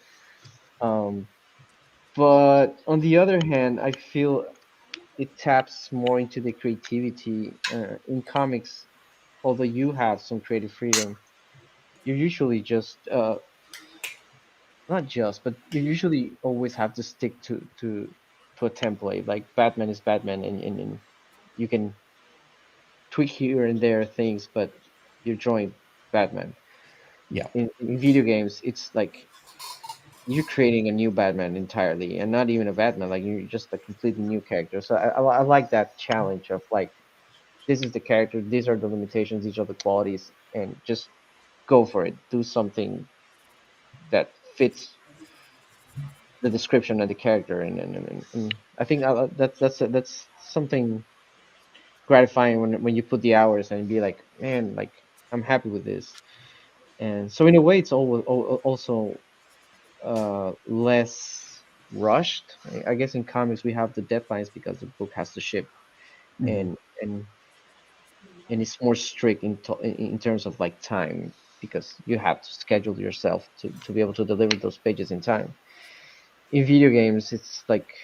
But on the other hand, I feel it taps more into the creativity in comics. Although you have some creative freedom, you usually just not just, but you usually always have to stick to a template. Like Batman is Batman, and you can tweak here and there things, but you're drawing Batman. Yeah. In video games, it's like you're creating a new Batman entirely, and not even a Batman. Like you're just a completely new character. So I like that challenge of like this is the character, these are the limitations, these are the qualities, and just go for it. Do something that fits the description of the character, and I think that's something gratifying when you put the hours and be like, man, like I'm happy with this. And so in a way, it's also less rushed. I guess in comics we have the deadlines because the book has to ship, Mhm. and and and it's more strict in terms of like time because you have to schedule yourself to be able to deliver those pages in time. In video games, it's like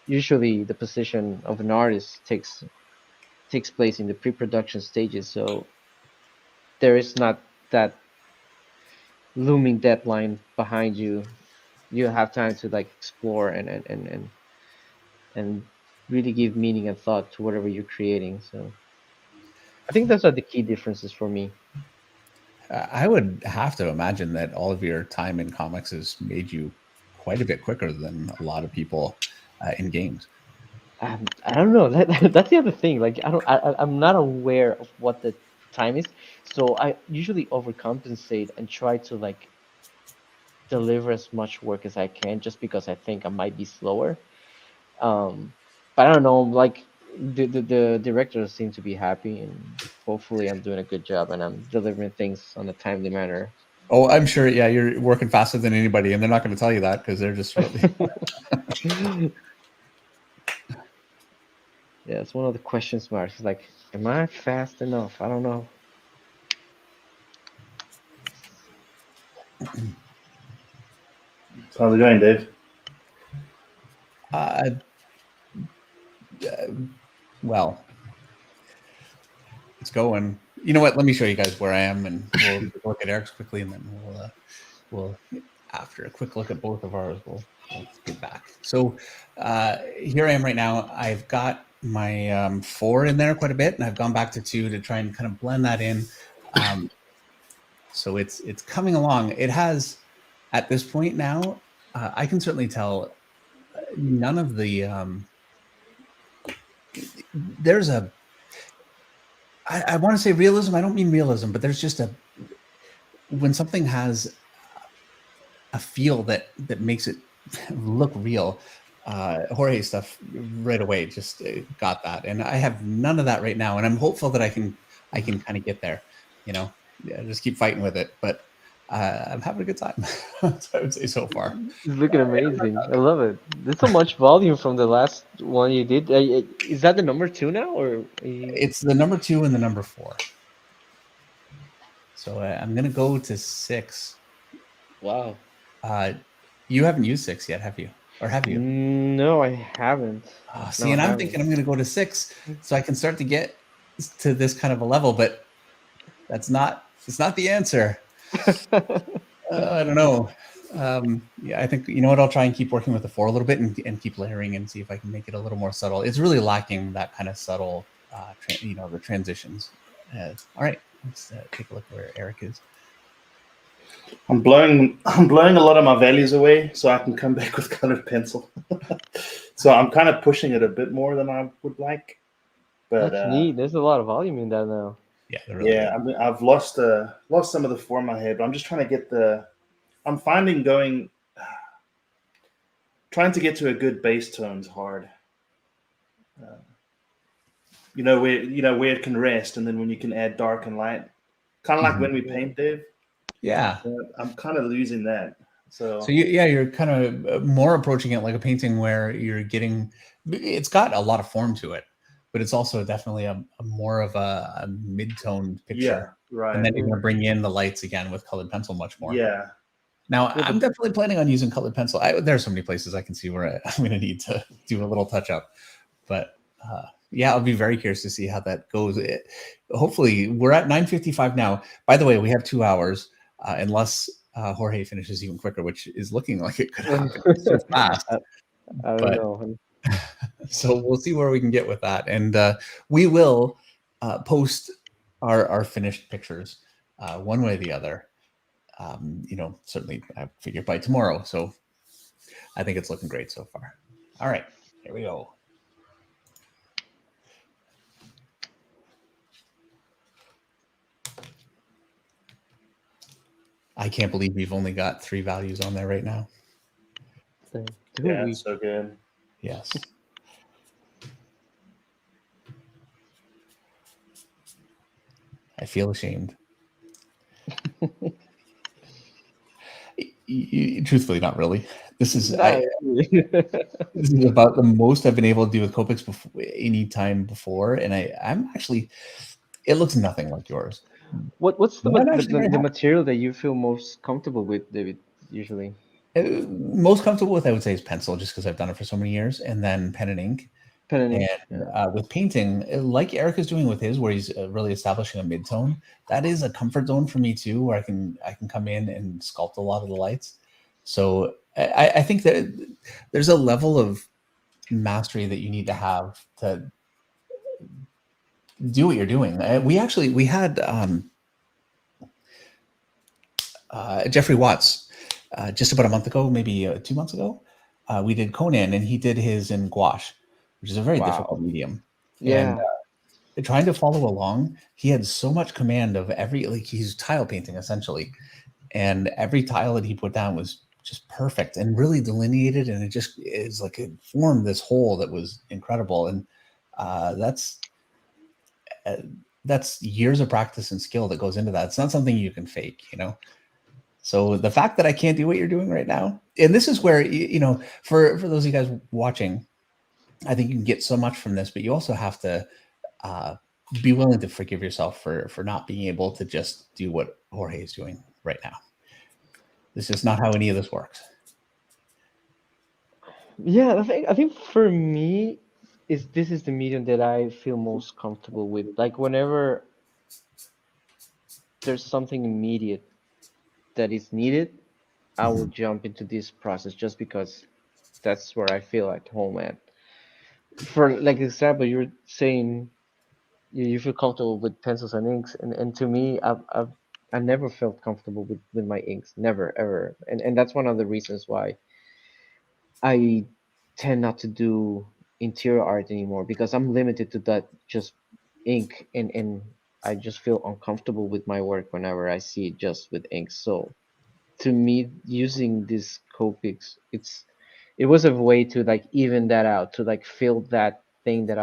usually the position of an artist takes place in the pre-production stages, so there is not that looming deadline behind you. You have time to like explore and really give meaning and thought to whatever you're creating. So I think those are the key differences for me. I would have to imagine that all of your time in comics has made you quite a bit quicker than a lot of people in games. I don't know. That's the other thing. Like I'm not aware of what the time is, so I usually overcompensate and try to like deliver as much work as I can, just because I think I might be slower. Um, but I don't know. Like the directors seem to be happy, and hopefully I'm doing a good job and I'm delivering things on a timely manner. Oh, I'm sure. Yeah, you're working faster than anybody, and they're not going to tell you that because they're just really. Yeah, it's one of the question marks. It's like, am I fast enough? I don't know. How's it going, Dave? uh, well, it's going. You know what? Let me show you guys where I am, and we'll look at Eric's quickly, and then we'll after a quick look at both of ours, we'll get back. So here I am right now. I've got my 4 in there quite a bit, and I've gone back to 2 to try and kind of blend that in. So it's coming along. It has at this point now. I can certainly tell none of the there's a I want to say realism. I don't mean realism, but there's just a when something has a feel that makes it look real. Jorge stuff right away just got that, and I have none of that right now, and I'm hopeful that I can kind of get there. You know, yeah, just keep fighting with it, but I'm having a good time. That's what I would say so far. It's looking amazing. I love it. There's so much volume from the last one you did. Is that the number two now, or It's the number 2 and the number 4. So I'm gonna go to 6. wow? You haven't used 6 yet, have you? Or have you? No, I haven't. See, No, I and I'm haven't. thinking I'm going to go to 6 so I can start to get to this kind of a level, but it's not the answer. I don't know. Yeah, I think, you know what, I'll try and keep working with the 4 a little bit and keep layering and see if I can make it a little more subtle. It's really lacking that kind of subtle, the transitions. All right, let's take a look where Eric is. I'm blowing a lot of my values away so I can come back with colored pencil. So I'm kind of pushing it a bit more than I would like. But That's neat. There's a lot of volume in that now. Yeah, really yeah, I've lost some of the form I had, but I'm just trying to get I'm finding trying to get to a good base tone is hard. Where it can rest, and then when you can add dark and light, kind of like when we paint, Dave. Yeah. I'm kind of losing that. So you're kind of more approaching it like a painting where it's got a lot of form to it, but it's also definitely a more of a mid-toned picture. yeah, right. And then you're going to bring in the lights again with colored pencil much more. Yeah, Now, With I'm the, definitely planning on using colored pencil. There are so many places I can see where I'm going to need to do a little touch up. But yeah, I'll be very curious to see how that goes. Hopefully, we're at 9:55 now. By the way, we have 2 hours, unless Jorge finishes even quicker, which is looking like it could happen so fast. I, I don't But know. so we'll see where we can get with that, and we will post our finished pictures one way or the other. Certainly I figure by tomorrow. So I think it's looking great so far. All right, here we go. I can't believe we've only got 3 values on there right now. Yeah, it's so good. Yes. I feel ashamed. Truthfully, not really. This is this is about the most I've been able to do with Copics any time before, and I'm actually. It looks nothing like yours. What's the I'm actually very the happy. material that you feel most comfortable with, David? Usually, Most comfortable with, I would say, is pencil, just because I've done it for so many years, and then pen and ink. pen and ink. And with painting, like Eric is doing with his, where he's really establishing a mid-tone, that is a comfort zone for me too, where I can come in and sculpt a lot of the lights. So I think that there's a level of mastery that you need to have to do what you're doing. We had Jeffrey Watts just about a month ago, maybe 2 months ago. We did Conan, and he did his in gouache, which is a very difficult medium. Yeah. And trying to follow along, he had so much command of he's tile painting essentially, and every tile that he put down was just perfect and really delineated, and it just is like it formed this whole that was incredible. And that's years of practice and skill that goes into that. It's not something you can fake, So the fact that I can't do what you're doing right now, and this is where, for those of you guys watching, I think you can get so much from this, but you also have to be willing to forgive yourself for not being able to just do what Jorge is doing right now. This is not how any of this works. Yeah, I think for me, this is the medium that I feel most comfortable with. Like whenever there's something immediate that is needed, I will jump into this process just because that's where I feel at home at. For like example, you're saying you feel comfortable with pencils and inks, and to me, I never felt comfortable with my inks, never ever, and that's one of the reasons why I tend not to do interior art anymore because I'm limited to that just ink, and I just feel uncomfortable with my work whenever I see it just with ink. So to me, using this Copics, it was a way to like even that out, to like fill that thing that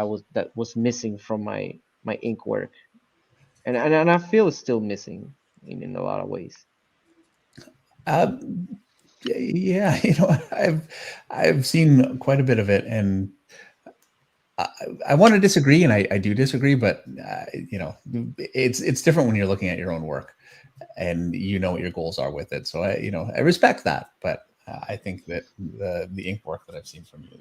was missing from my ink work, and I feel it's still missing in a lot of ways. Yeah, I've seen quite a bit of it, and I want to disagree, and I do disagree, but it's different when you're looking at your own work, and you know what your goals are with it. So I respect that, but I think that the ink work that I've seen from you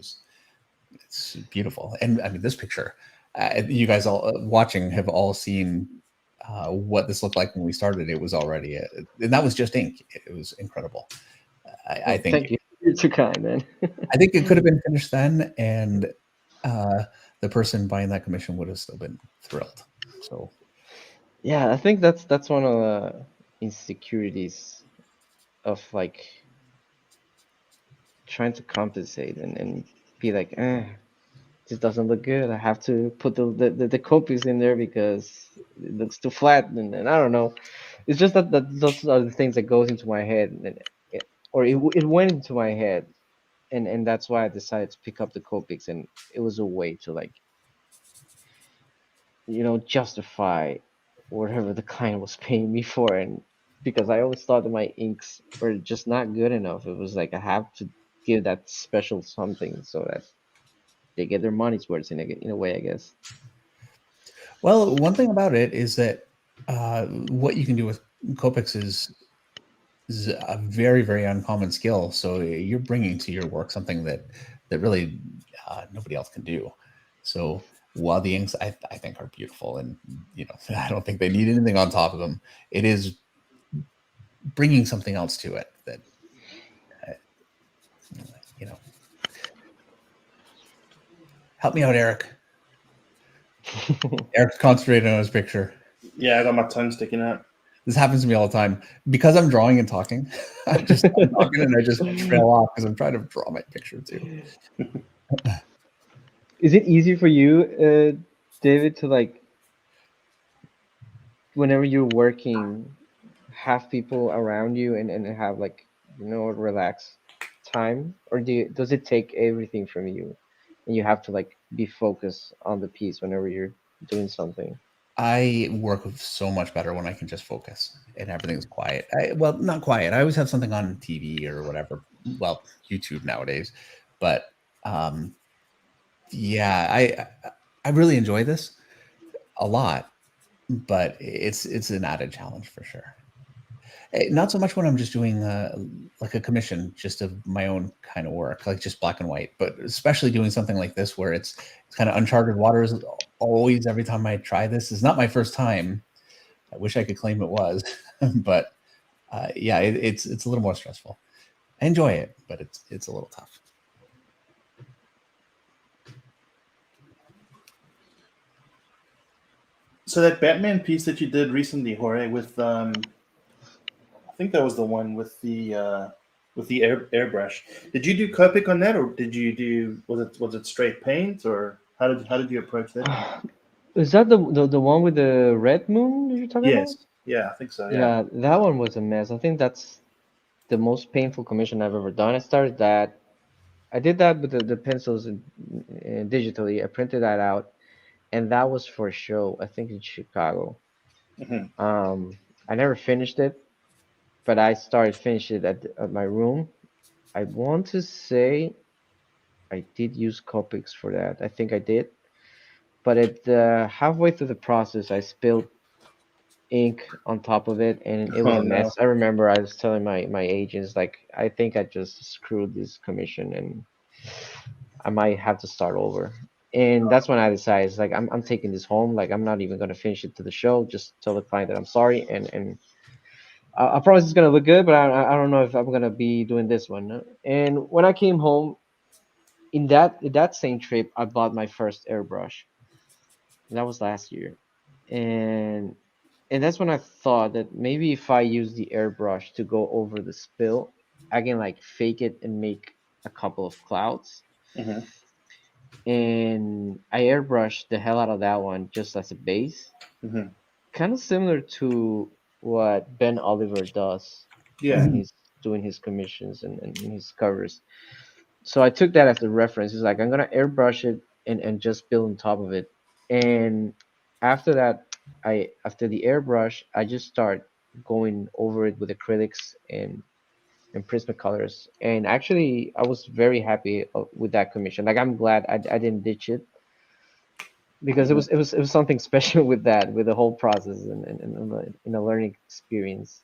it's beautiful. And I mean, this picture, you guys all watching have all seen what this looked like when we started. It was already, and that was just ink. It was incredible. I think. Thank you. You're too kind, man. I think it could have been finished then, and the person buying that commission would have still been thrilled. So. Yeah, I think that's one of the insecurities of like trying to compensate and be like, this doesn't look good. I have to put the copies in there because it looks too flat, and I don't know. It's just that those are the things that goes into my head, or it went into my head, and that's why I decided to pick up the Copics, and it was a way to like, justify whatever the client was paying me for, and because I always thought that my inks were just not good enough. It was like I have to give that special something so that they get their money's worth in a way, I guess. Well, one thing about it is that what you can do with Copics is is a very, very uncommon skill. So you're bringing to your work something that really nobody else can do. So while the inks I think are beautiful, and I don't think they need anything on top of them, it is bringing something else to it that you know. Help me out, Eric. Eric's concentrating on his picture. Yeah, I got my tongue sticking out. This happens to me all the time because I'm drawing and talking. I'm talking and I just trail off because I'm trying to draw my picture too. Is it easy for you, David, to like whenever you're working, have people around you and have like relaxed time, or does it take everything from you, and you have to like be focused on the piece whenever you're doing something? I work so much better when I can just focus and everything's quiet. Well, not quiet. I always have something on TV or whatever. Well, YouTube nowadays, but yeah, I really enjoy this a lot, but it's an added challenge for sure. Not so much when I'm just doing like a commission, just of my own kind of work, like just black and white, but especially doing something like this where it's kind of uncharted waters. Always, every time I try this, is not my first time. I wish I could claim it was, but yeah, it's a little more stressful. I enjoy it, but it's a little tough. So that Batman piece that you did recently, Jorge, with I think that was the one with the airbrush. Did you do Copic on that, or did you do was it straight paint, or how did you approach that? Is that the one with the red moon that you're talking about? Yes, yeah, I think so. Yeah. Yeah, that one was a mess. I think that's the most painful commission I've ever done. I did that with the pencils digitally. I printed that out, and that was for a show, I think in Chicago. Hmm. I never finished it, but I started finishing it at my room. I want to say I did use Copics for that. I think I did, but at halfway through the process, I spilled ink on top of it, and it was Oh a no. mess. I remember I was telling my agents, like, I think I just screwed this commission, and I might have to start over. And that's when I decided, it's like, I'm taking this home. Like, I'm not even gonna finish it to the show. Just tell the client that I'm sorry, and I promise it's gonna look good, but I don't know if I'm gonna be doing this one. And when I came home in that same trip, I bought my first airbrush. That was last year, and that's when I thought that maybe if I use the airbrush to go over the spill, I can like fake it and make a couple of clouds. Hmm. And I airbrushed the hell out of that one just as a base, Hmm. kind of similar to what Ben Oliver does Yeah. when he's doing his commissions and his covers. So I took that as a reference. It's like I'm gonna airbrush it and just build on top of it. And after that, after the airbrush, I just start going over it with acrylics and Prismacolors. And actually, I was very happy with that commission. Like, I'm glad I didn't ditch it, because Hmm. it was something special with that, with the whole process, and a learning experience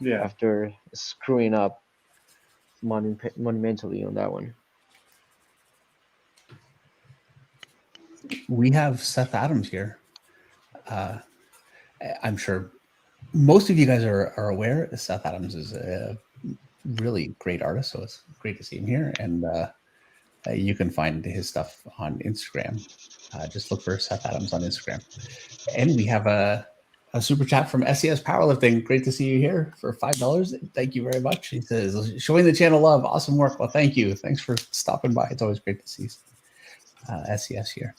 Yeah. after screwing up monumentally on that one. We have Seth Adams here. I'm sure most of you guys are aware Seth Adams is a really great artist, so it's great to see him here. And you can find his stuff on Instagram. Just look for Seth Adams on Instagram. And we have a super chat from SES Powerlifting. Great to see you here for $5. Thank you very much. He says, showing the channel love. Awesome work. Well, thank you. Thanks for stopping by. It's always great to see SES here.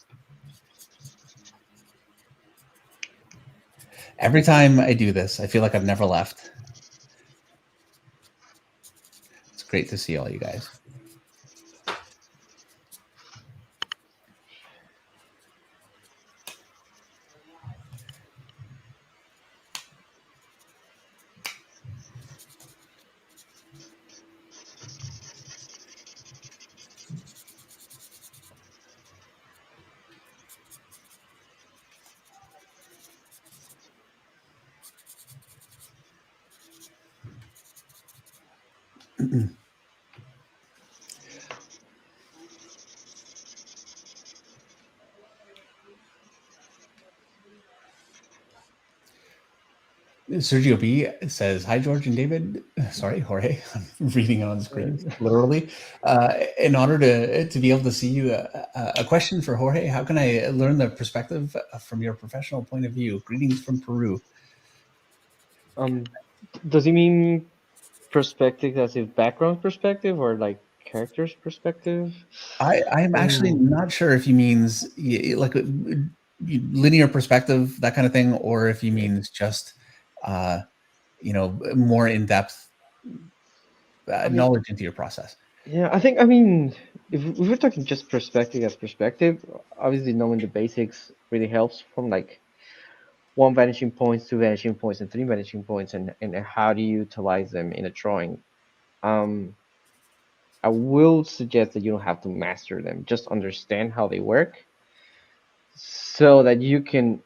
Every time I do this, I feel like I've never left. It's great to see all you guys. Sergio B says, "Hi, George and David." Sorry, Jorge. I'm reading it on the screen, literally. In order to be able to see you, a question for Jorge: how can I learn the perspective from your professional point of view? Greetings from Peru. Does he mean perspective as if background perspective or like characters perspective? I'm actually not sure if he means like linear perspective, that kind of thing, or if he means just more in depth knowledge into your process. Yeah, I mean, if we're talking just perspective as perspective, obviously knowing the basics really helps from like one vanishing points, two vanishing points, and three vanishing points, and how do you utilize them in a drawing. I will suggest that you don't have to master them, just understand how they work so that you can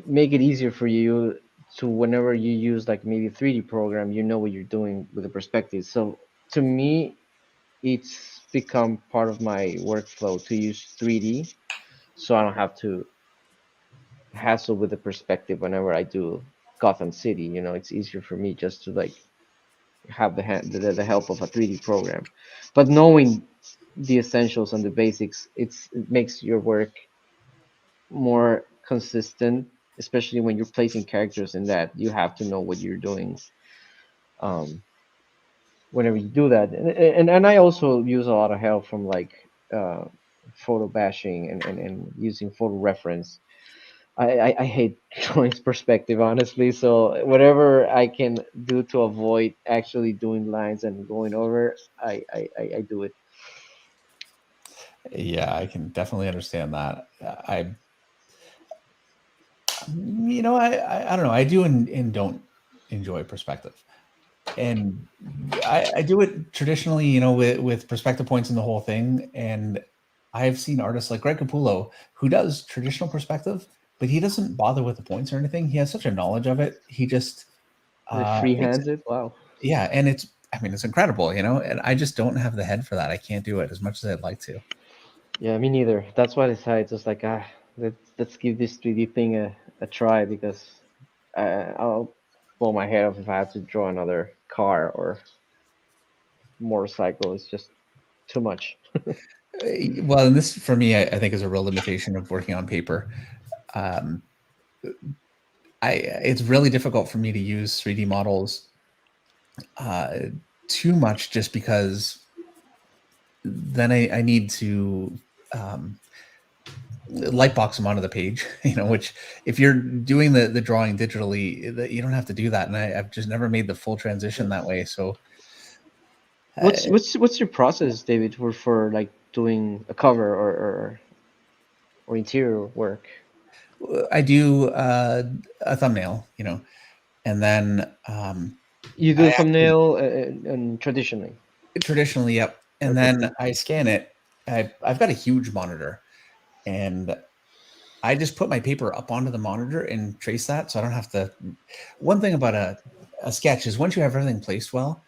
make it easier for you to whenever you use like maybe a 3D program, you know what you're doing with the perspective. So to me, it's become part of my workflow to use 3D so I don't have to hassle with the perspective whenever I do Gotham City. You know, it's easier for me just to like have the help of a 3D program. But knowing the essentials and the basics, it makes your work more consistent, especially when you're placing characters in that you have to know what you're doing whenever you do that. And I also use a lot of help from like photo bashing and using photo reference. I hate drawing's perspective, honestly. So whatever I can do to avoid actually doing lines and going over, I do it. Yeah, I can definitely understand that. I don't know. I do and don't enjoy perspective, and I do it traditionally, with perspective points in the whole thing. And I've seen artists like Greg Capullo who does traditional perspective, but he doesn't bother with the points or anything. He has such a knowledge of it. He just It makes freehands it. it. Wow. Yeah, and it's incredible, and I just don't have the head for that. I can't do it as much as I'd like to. Yeah, me neither. That's why I decided just like let's give this 3D thing a try because I'll blow my head off if I have to draw another car or motorcycle. It's just too much. Well, and this for me, I think is a real limitation of working on paper. Um, it's really difficult for me to use 3D models too much, just because then I need to lightbox them onto the page, which if you're doing the drawing digitally, you don't have to do that. And I've just never made the full transition that way. So What's your process, David, for like doing a cover or interior work? I do a thumbnail, and then You do I a actually thumbnail and traditionally. traditionally, yep. And Okay. then I scan it. I've got a huge monitor, and I just put my paper up onto the monitor and trace that, so I don't have to. One thing about a sketch is once you have everything placed well,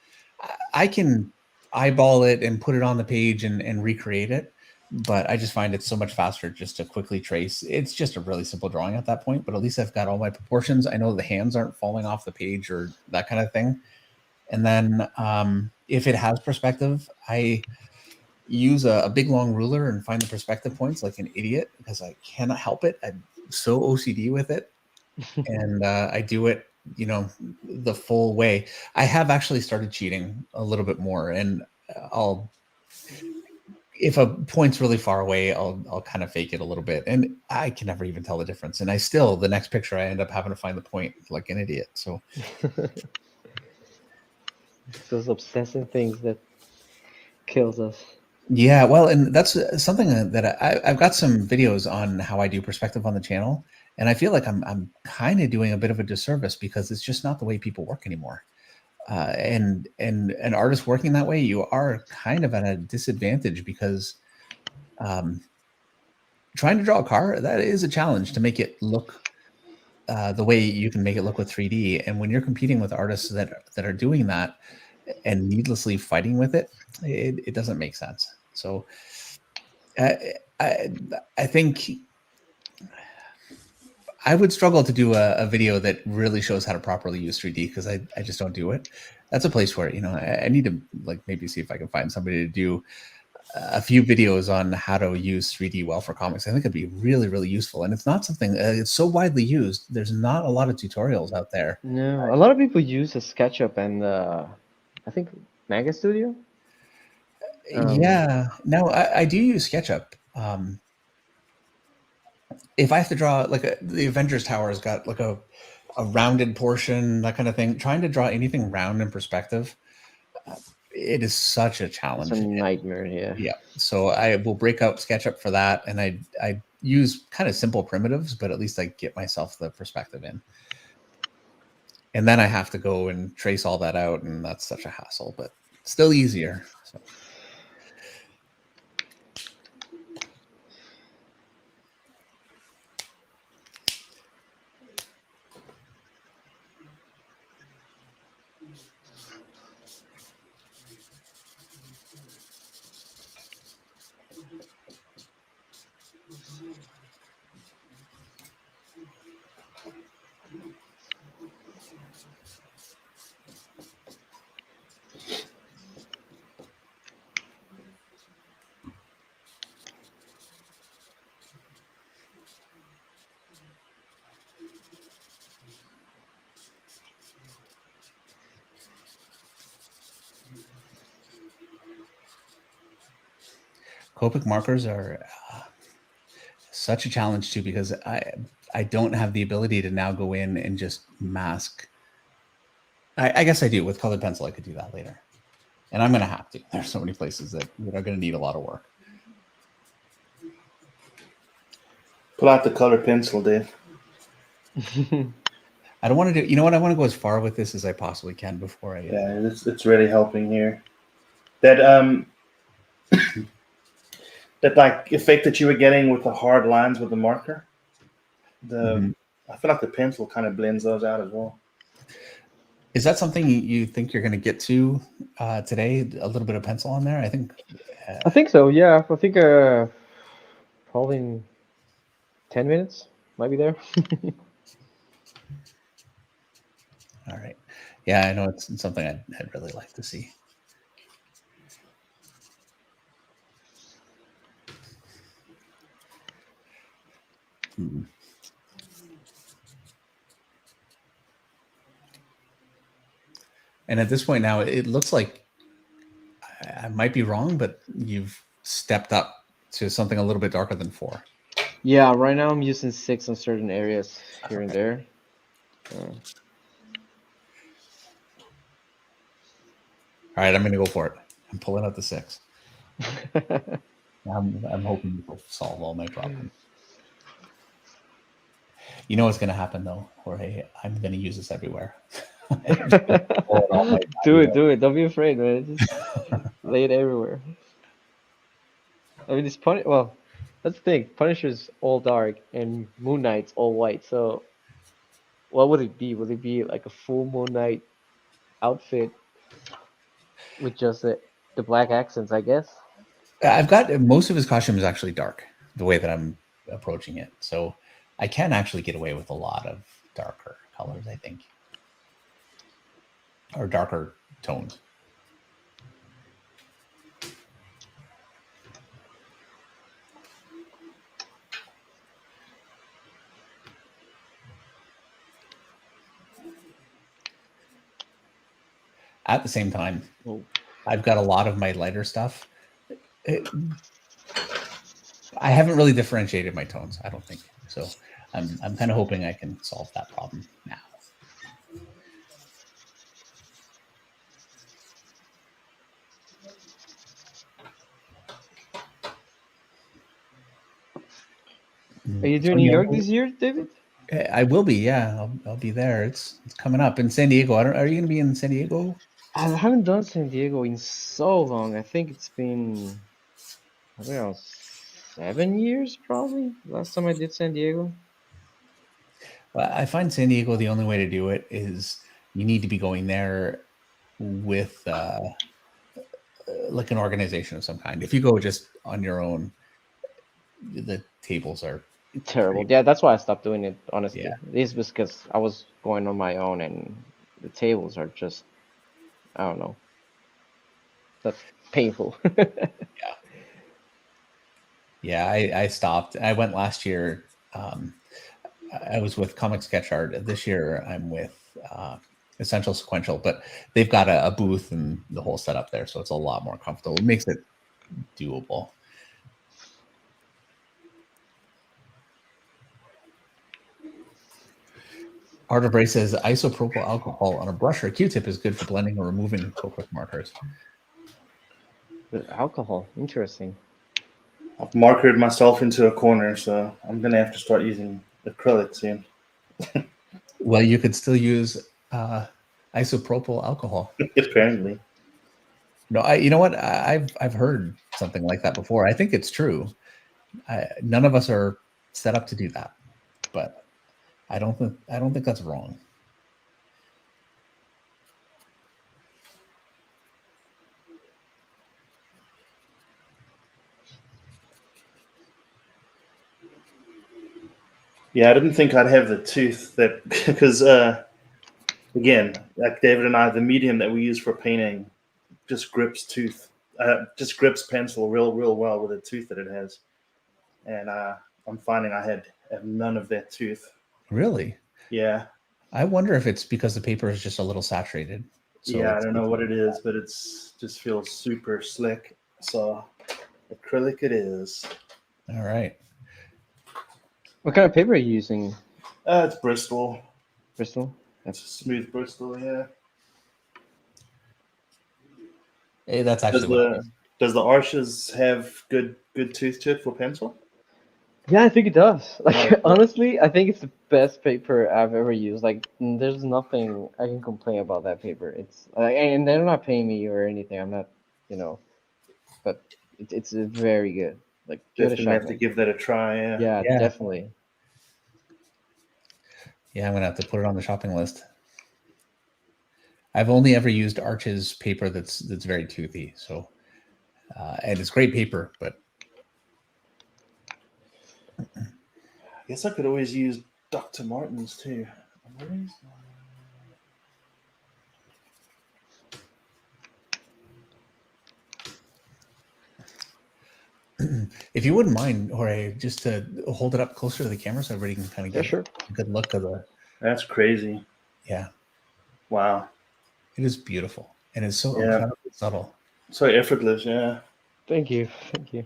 I can eyeball it and put it on the page and recreate it. But I just find it so much faster just to quickly trace. It's just a really simple drawing at that point, but at least I've got all my proportions. I know the hands aren't falling off the page or that kind of thing. And then if it has perspective, I use a big long ruler and find the perspective points like an idiot because I cannot help it. I'm so OCD with it, and I do it, the full way. I have actually started cheating a little bit more, and I'll if a point's really far away, I'll kind of fake it a little bit, and I can never even tell the difference. And I still, the next picture, I end up having to find the point like an idiot. So Those obsessive things that kills us. yeah, well, and that's something that I've got some videos on how I do perspective on the channel, and I feel like I'm kind of doing a bit of a disservice because it's just not the way people work anymore. And an artist working that way, you are kind of at a disadvantage because trying to draw a car, that is a challenge to make it look the way you can make it look with 3D. And when you're competing with artists that are doing that, and needlessly fighting with it, it doesn't make sense. So I think I would struggle to do a video that really shows how to properly use 3D because I just don't do it. That's a place where, I need to like maybe see if I can find somebody to do a few videos on how to use 3D well for comics. I think it'd be really, really useful. And it's not something, it's so widely used. There's not a lot of tutorials out there. No, a lot of people use a SketchUp and I think Manga Studio. Yeah, no, I do use SketchUp. If I have to draw like the Avengers Tower has got like a rounded portion, that kind of thing, trying to draw anything round in perspective, it is such a challenge. It's a nightmare, yeah. Yeah. So I will break out SketchUp for that. And I use kind of simple primitives, but at least I get myself the perspective in. And then I have to go and trace all that out. And that's such a hassle, but still easier. So. Copic markers are such a challenge too, because I don't have the ability to now go in and just mask. I guess I do with colored pencil. I could do that later, and I'm going to have to. There's so many places that are going to need a lot of work. Pull out the colored pencil, Dave. I don't want to do. You know what? I want to go as far with this as I possibly can before I. Yeah, it's really helping here. That that like effect that you were getting with the hard lines with the marker. I feel like the pencil kind of blends those out as well. Is that something you think you're going to get to today? A little bit of pencil on there, I think. I think so. Yeah, I think probably in 10 minutes might be there. All right. Yeah, I know it's something I'd really like to see. And at this point now, it looks like I might be wrong, but you've stepped up to something a little bit darker than 4. Yeah, right now I'm using 6 on certain areas here and there. All right, I'm going to go for it. I'm pulling out the 6. I'm hoping to solve all my problems. You know what's going to happen though, Jorge? I'm going to use this everywhere. Do it. Don't be afraid, man. Just lay it everywhere. I mean, this well, that's the thing. Punisher's all dark and Moon Knight's all white. So, what would it be? Would it be like a full Moon Knight outfit with just the black accents? I guess. I've got most of his costume is actually dark. The way that I'm approaching it, so I can actually get away with a lot of darker colors, I think. Or darker tones. At the same time, I've got a lot of my lighter stuff. I haven't really differentiated my tones, I don't think. So I'm kind of hoping I can solve that problem now. Are you doing New York this year, David? I will be, yeah. I'll be there. It's coming up in San Diego. Are you going to be in San Diego? I haven't done San Diego in so long. I think it's been, I don't know, 7 years probably. Last time I did San Diego. Well, I find San Diego, the only way to do it is you need to be going there with like an organization of some kind. If you go just on your own, the tables are Terrible. Yeah, that's why I stopped doing it, honestly. Yeah. This was because I was going on my own and the tables are just, I don't know. That's painful. Yeah, I stopped. I went last year. I was with Comic Sketch Art. This year, I'm with Essential Sequential, but they've got a booth and the whole setup there, so it's a lot more comfortable. It makes it doable. Art of Ray says isopropyl alcohol on a brush or Q-tip is good for blending or removing Copic markers. With alcohol, interesting. I've markered myself into a corner, so I'm gonna have to start using acrylic soon. Well, you could still use isopropyl alcohol. Apparently. No, you know what? I've heard something like that before. I think it's true. None of us are set up to do that, but I don't think that's wrong. Yeah, I didn't think I'd have the tooth that because again, like David and I, the medium that we use for painting just grips pencil real well with the tooth that it has, and I'm finding I have none of that tooth. Really? Yeah. I wonder if it's because the paper is just a little saturated. So yeah, I don't know what it is, but it's just feels super slick. So acrylic it is. All right. What kind of paper are you using, It's Bristol. Bristol? It's smooth Bristol, yeah. Hey, that's actually Does the Arches have good tooth to it for pencil? Yeah, I think it does. Like, Okay. honestly, I think it's the best paper I've ever used. Like, there's nothing I can complain about that paper. It's like, and they're not paying me or anything. I'm not, but it's very good. Like, give it a Definitely shot, have to man. give that a try, yeah. Yeah, Yeah. definitely. Yeah, I'm gonna have to put it on the shopping list. I've only ever used Arch's paper that's very toothy, so and it's great paper, but I guess I could always use Dr. Martens too. if you wouldn't mind, Jorge, just to hold it up closer to the camera so everybody can kind of Yeah, get sure. a good look of the. That's crazy. Yeah, Wow. it is beautiful and it's so Yeah. incredibly subtle. So effortless, yeah. Thank you. Thank you.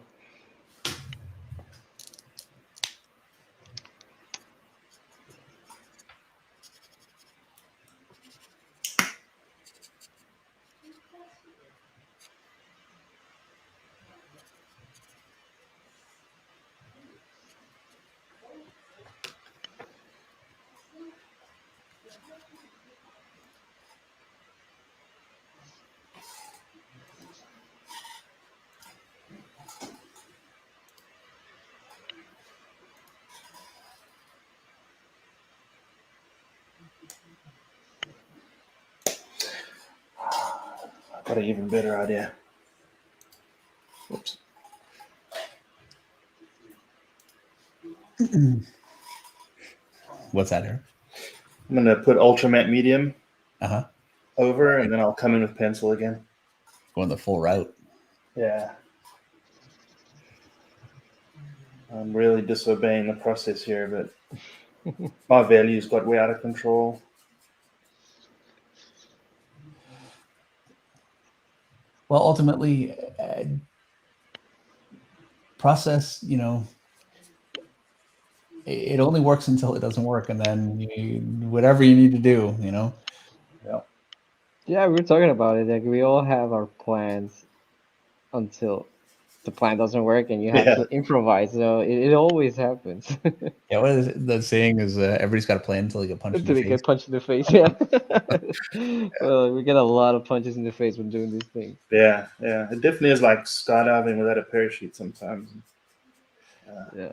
I got an even better idea. Oops. What's that, Eric? I'm gonna put ultra matte medium Uh-huh. over, and then I'll come in with pencil again. Going the full route. Yeah. I'm really disobeying the process here, but my values got way out of control. Well, ultimately, process, it only works until it doesn't work, and then whatever you need to do, Yeah. Yeah, we were talking about it. Like, we all have our plans until the plan doesn't work and you have Yeah. to improvise. So it always happens. Yeah, what is it? The saying is everybody's got a plan until they get punched Until in we the face. get punched in the face, yeah. Well, we get a lot of punches in the face when doing these things. Yeah. It definitely is like skydiving without a parachute sometimes. Yeah.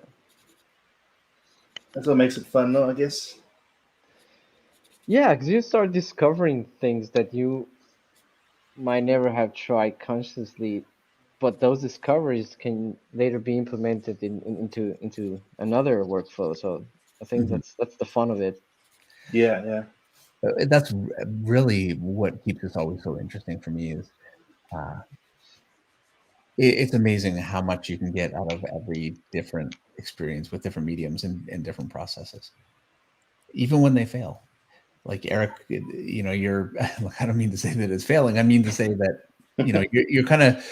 That's what makes it fun, though, I guess. Yeah, because you start discovering things that you might never have tried consciously, but those discoveries can later be implemented into another workflow. So I think Mhm. that's the fun of it. Yeah, yeah, That's really what keeps this always so interesting for me is uh, it's amazing how much you can get out of every different experience with different mediums and different processes, even when they fail. Like Eric, you're, I don't mean to say that it's failing. I mean to say that, you're kind of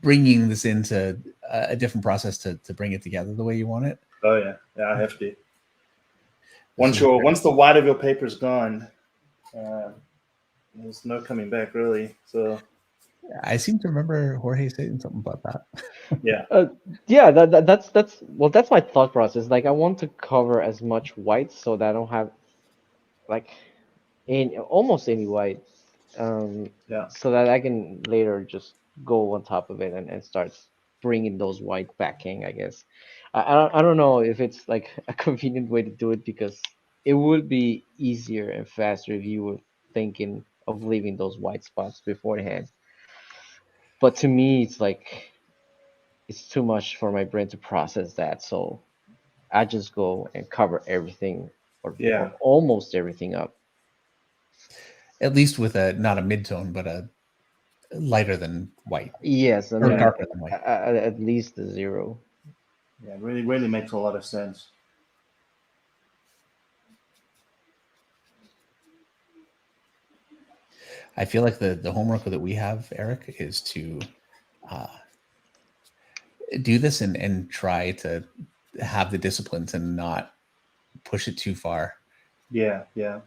bringing this into a different process to bring it together the way you want it. oh yeah, yeah. I have to. This is where Once the white of your paper's gone, uh, there's no coming back really. So I seem to remember Jorge saying something about that. yeah, Yeah, that's well, that's my thought process. Like I want to cover as much white so that I don't have like in almost any white, um, yeah, so that I can later just go on top of it and start bringing those white backing, I guess. I don't know if it's like a convenient way to do it because it would be easier and faster if you were thinking of leaving those white spots beforehand. But to me, it's like it's too much for my brain to process that. So I just go and cover everything or yeah, almost everything up. At least with not a mid-tone, but a lighter than white Yes, I or yeah, mean darker than white. at least a zero. yeah. Really, really makes a lot of sense. I feel like the homework that we have, Eric, is to uh, do this and try to have the disciplines and not push it too far. Yeah, yeah,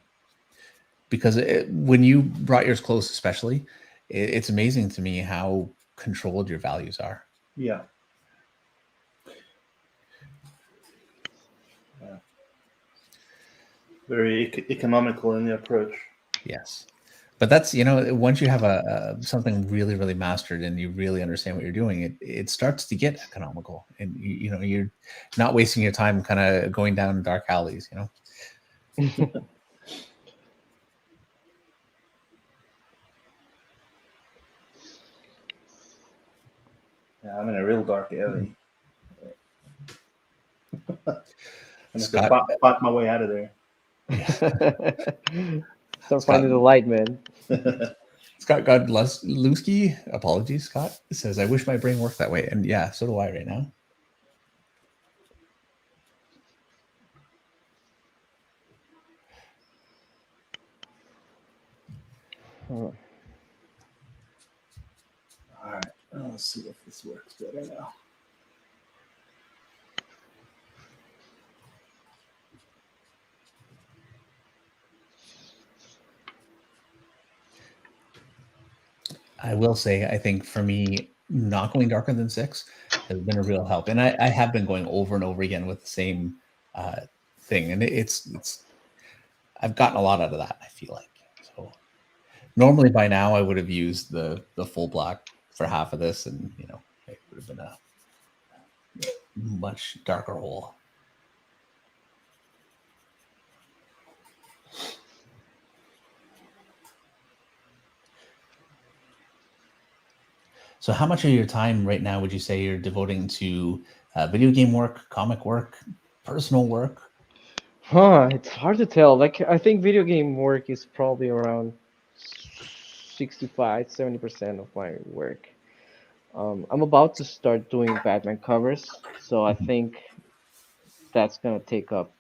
Because when you brought yours close, especially, it's amazing to me how controlled your values are. yeah, yeah. Very economical in the approach. Yes. But that's, once you have something really, really mastered and you really understand what you're doing, it starts to get economical, and you're not wasting your time kind of going down dark alleys. Yeah, I'm in a real dark alley. I have to Scott, fight my way out of there. yeah, Start Scott, finding the light, man. Scott Godlewski, apologies, Scott says, "I wish my brain worked that way," and yeah, so do I right now. Huh. All right, let's see if this works better now. I will say, I think for me, not going darker than 6 has been a real help, and I have been going over and over again with the same uh, thing, and it's I've gotten a lot out of that. I feel like so. Normally, by now, I would have used the full black for half of this, and it would have been a much darker hole. So, how much of your time right now would you say you're devoting to video game work, comic work, personal work? Huh, it's hard to tell. Like I think video game work is probably around 65, 70% of my work. I'm about to start doing Batman covers, so I Mhm. think that's gonna take up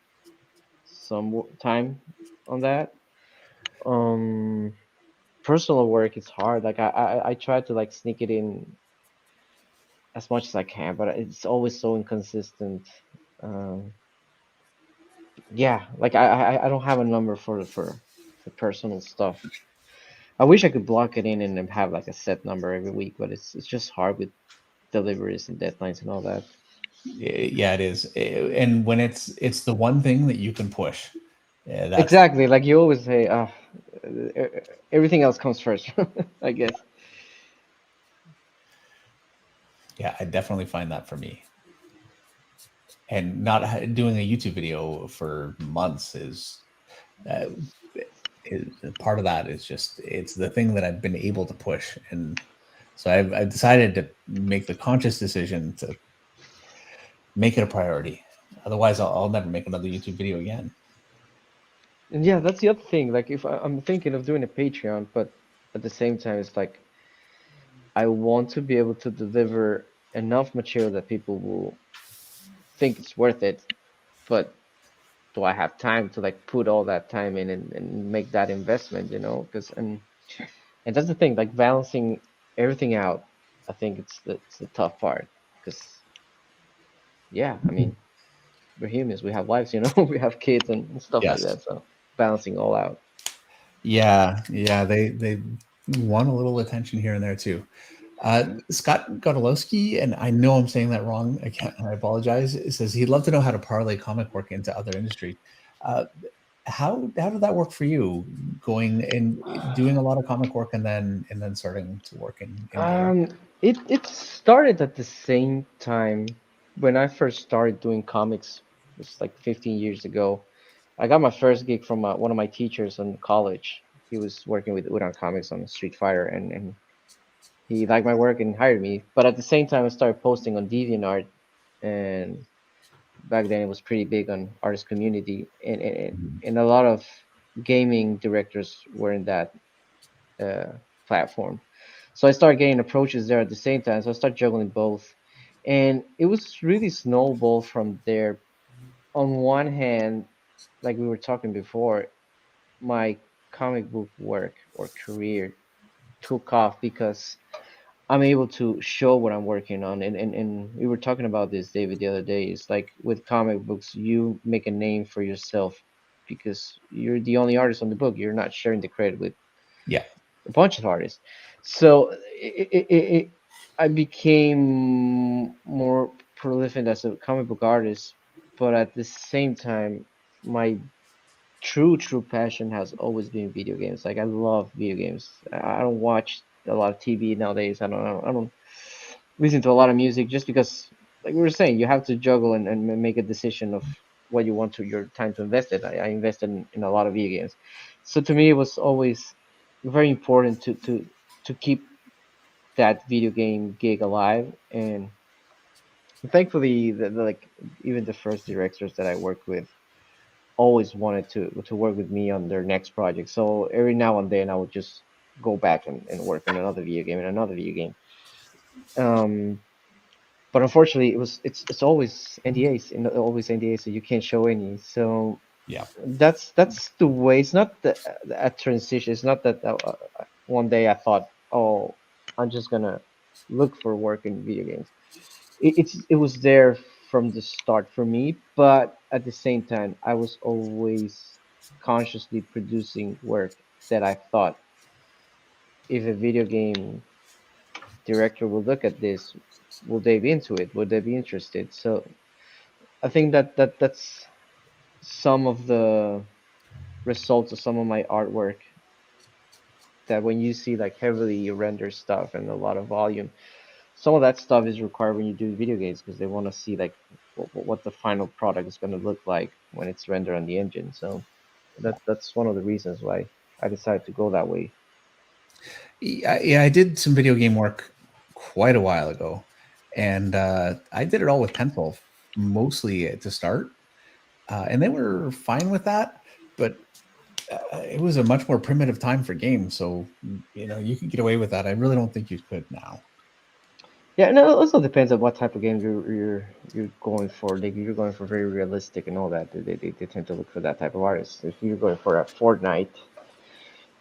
some time on that. Um, Personal work is hard. Like I try to like sneak it in as much as I can, but it's always so inconsistent. Um, yeah, like I don't have a number for the personal stuff. I wish I could block it in and then have like a set number every week, but it's just hard with deliveries and deadlines and all that. Yeah, it is. And when it's the one thing that you can push, that's Exactly, like you always say, everything else comes first, I guess. yeah, I definitely find that for me. And not doing a YouTube video for months is uh, part of that is just it's the thing that I've been able to push, and so I've decided to make the conscious decision to make it a priority. Otherwise, I'll never make another YouTube video again. And yeah, that's the other thing. Like, if I'm thinking of doing a Patreon, but at the same time, it's like I want to be able to deliver enough material that people will think it's worth it. But do I have time to like put all that time in and make that investment? Because and that's the thing. Like balancing everything out, I think it's the tough part. Because yeah, I mean, we're humans. We have lives. We have kids and stuff like Yes. that. So balancing all out. Yeah, they want a little attention here and there too. Scott Godolowski, and I know I'm saying that wrong. I apologize. It says he'd love to know how to parlay comic work into other industries. Uh, how did that work for you? Going and doing a lot of comic work and then starting to work in game. It started at the same time when I first started doing comics. It was like 15 years ago. I got my first gig from one of my teachers in college. He was working with Udon Comics on Street Fighter, and he liked my work and hired me. But at the same time, I started posting on DeviantArt, and back then it was pretty big on artist community, and a lot of gaming directors were in that uh, platform. So I started getting approaches there at the same time. So I started juggling both, and it was really snowball from there. On one hand, like we were talking before, my comic book work or career took off because I'm able to show what I'm working on. And we were talking about this, David, the other day. It's like with comic books, you make a name for yourself because you're the only artist on the book. You're not sharing the credit with Yeah. a bunch of artists. So I became more prolific as a comic book artist, but at the same time, my true passion has always been video games. Like I love video games. I don't watch a lot of TV nowadays. I don't listen to a lot of music just because, like we were saying, you have to juggle and make a decision of what you want to your time to invest in. I invested in a lot of video games, so to me it was always very important to keep that video game gig alive. And thankfully, like even the first directors that I worked with always wanted to work with me on their next project. So every now and then I would just go back and work on another video game and another video game. But unfortunately, it's always NDAs and always NDAs, so you can't show any. So Yeah. that's the way. It's not a transition. It's not that one day I thought, oh, I'm just gonna look for work in video games. It was there from the start for me, but at the same time, I was always consciously producing work that I thought if a video game director will look at this, will they be into it? Would they be interested? So I think that's some of the results of some of my artwork. That when you see like heavily rendered stuff and a lot of volume, some of that stuff is required when you do video games because they want to see like what the final product is going to look like when it's rendered on the engine. So that's one of the reasons why I decided to go that way. Yeah, I did some video game work quite a while ago, and I did it all with pencil, mostly to start, and they were fine with that. But it was a much more primitive time for games, so you could get away with that. I really don't think you could now. Yeah, no, it also depends on what type of game you're going for. Like, if you're going for very realistic and all that, they tend to look for that type of artist. If you're going for a Fortnite,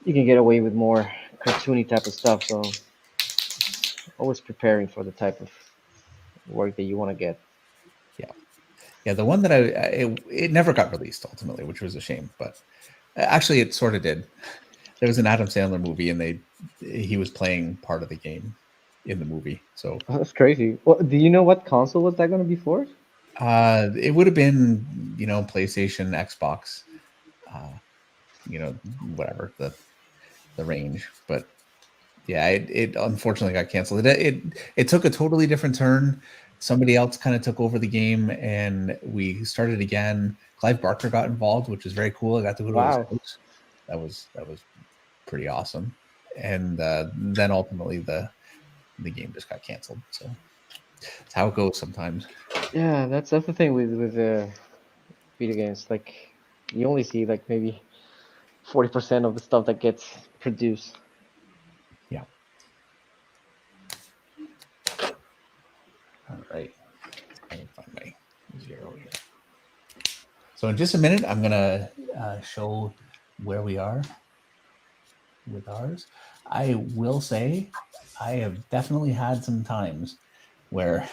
you can get away with more cartoony type of stuff. So always preparing for the type of work that you want to get. Yeah, the one that it never got released ultimately, which was a shame. But actually, it sort of did. There was an Adam Sandler movie, and he was playing part of the game in the movie. So That's crazy. Well, do you know what console was that going to be for? it would have been PlayStation, Xbox, whatever the range. But yeah, it unfortunately got canceled. It took a totally different turn. Somebody else kind of took over the game, and we started again. Clive Barker got involved, which was very cool. I got to go to his Wow. house. that was pretty awesome. And then ultimately the game just got canceled. So it's how it goes sometimes. Yeah, that's the thing with video games. Like you only see like maybe 40% of the stuff that gets produced. Yeah. All right. I can find my 0 here. So in just a minute, I'm gonna show where we are with ours. I will say I have definitely had some times where,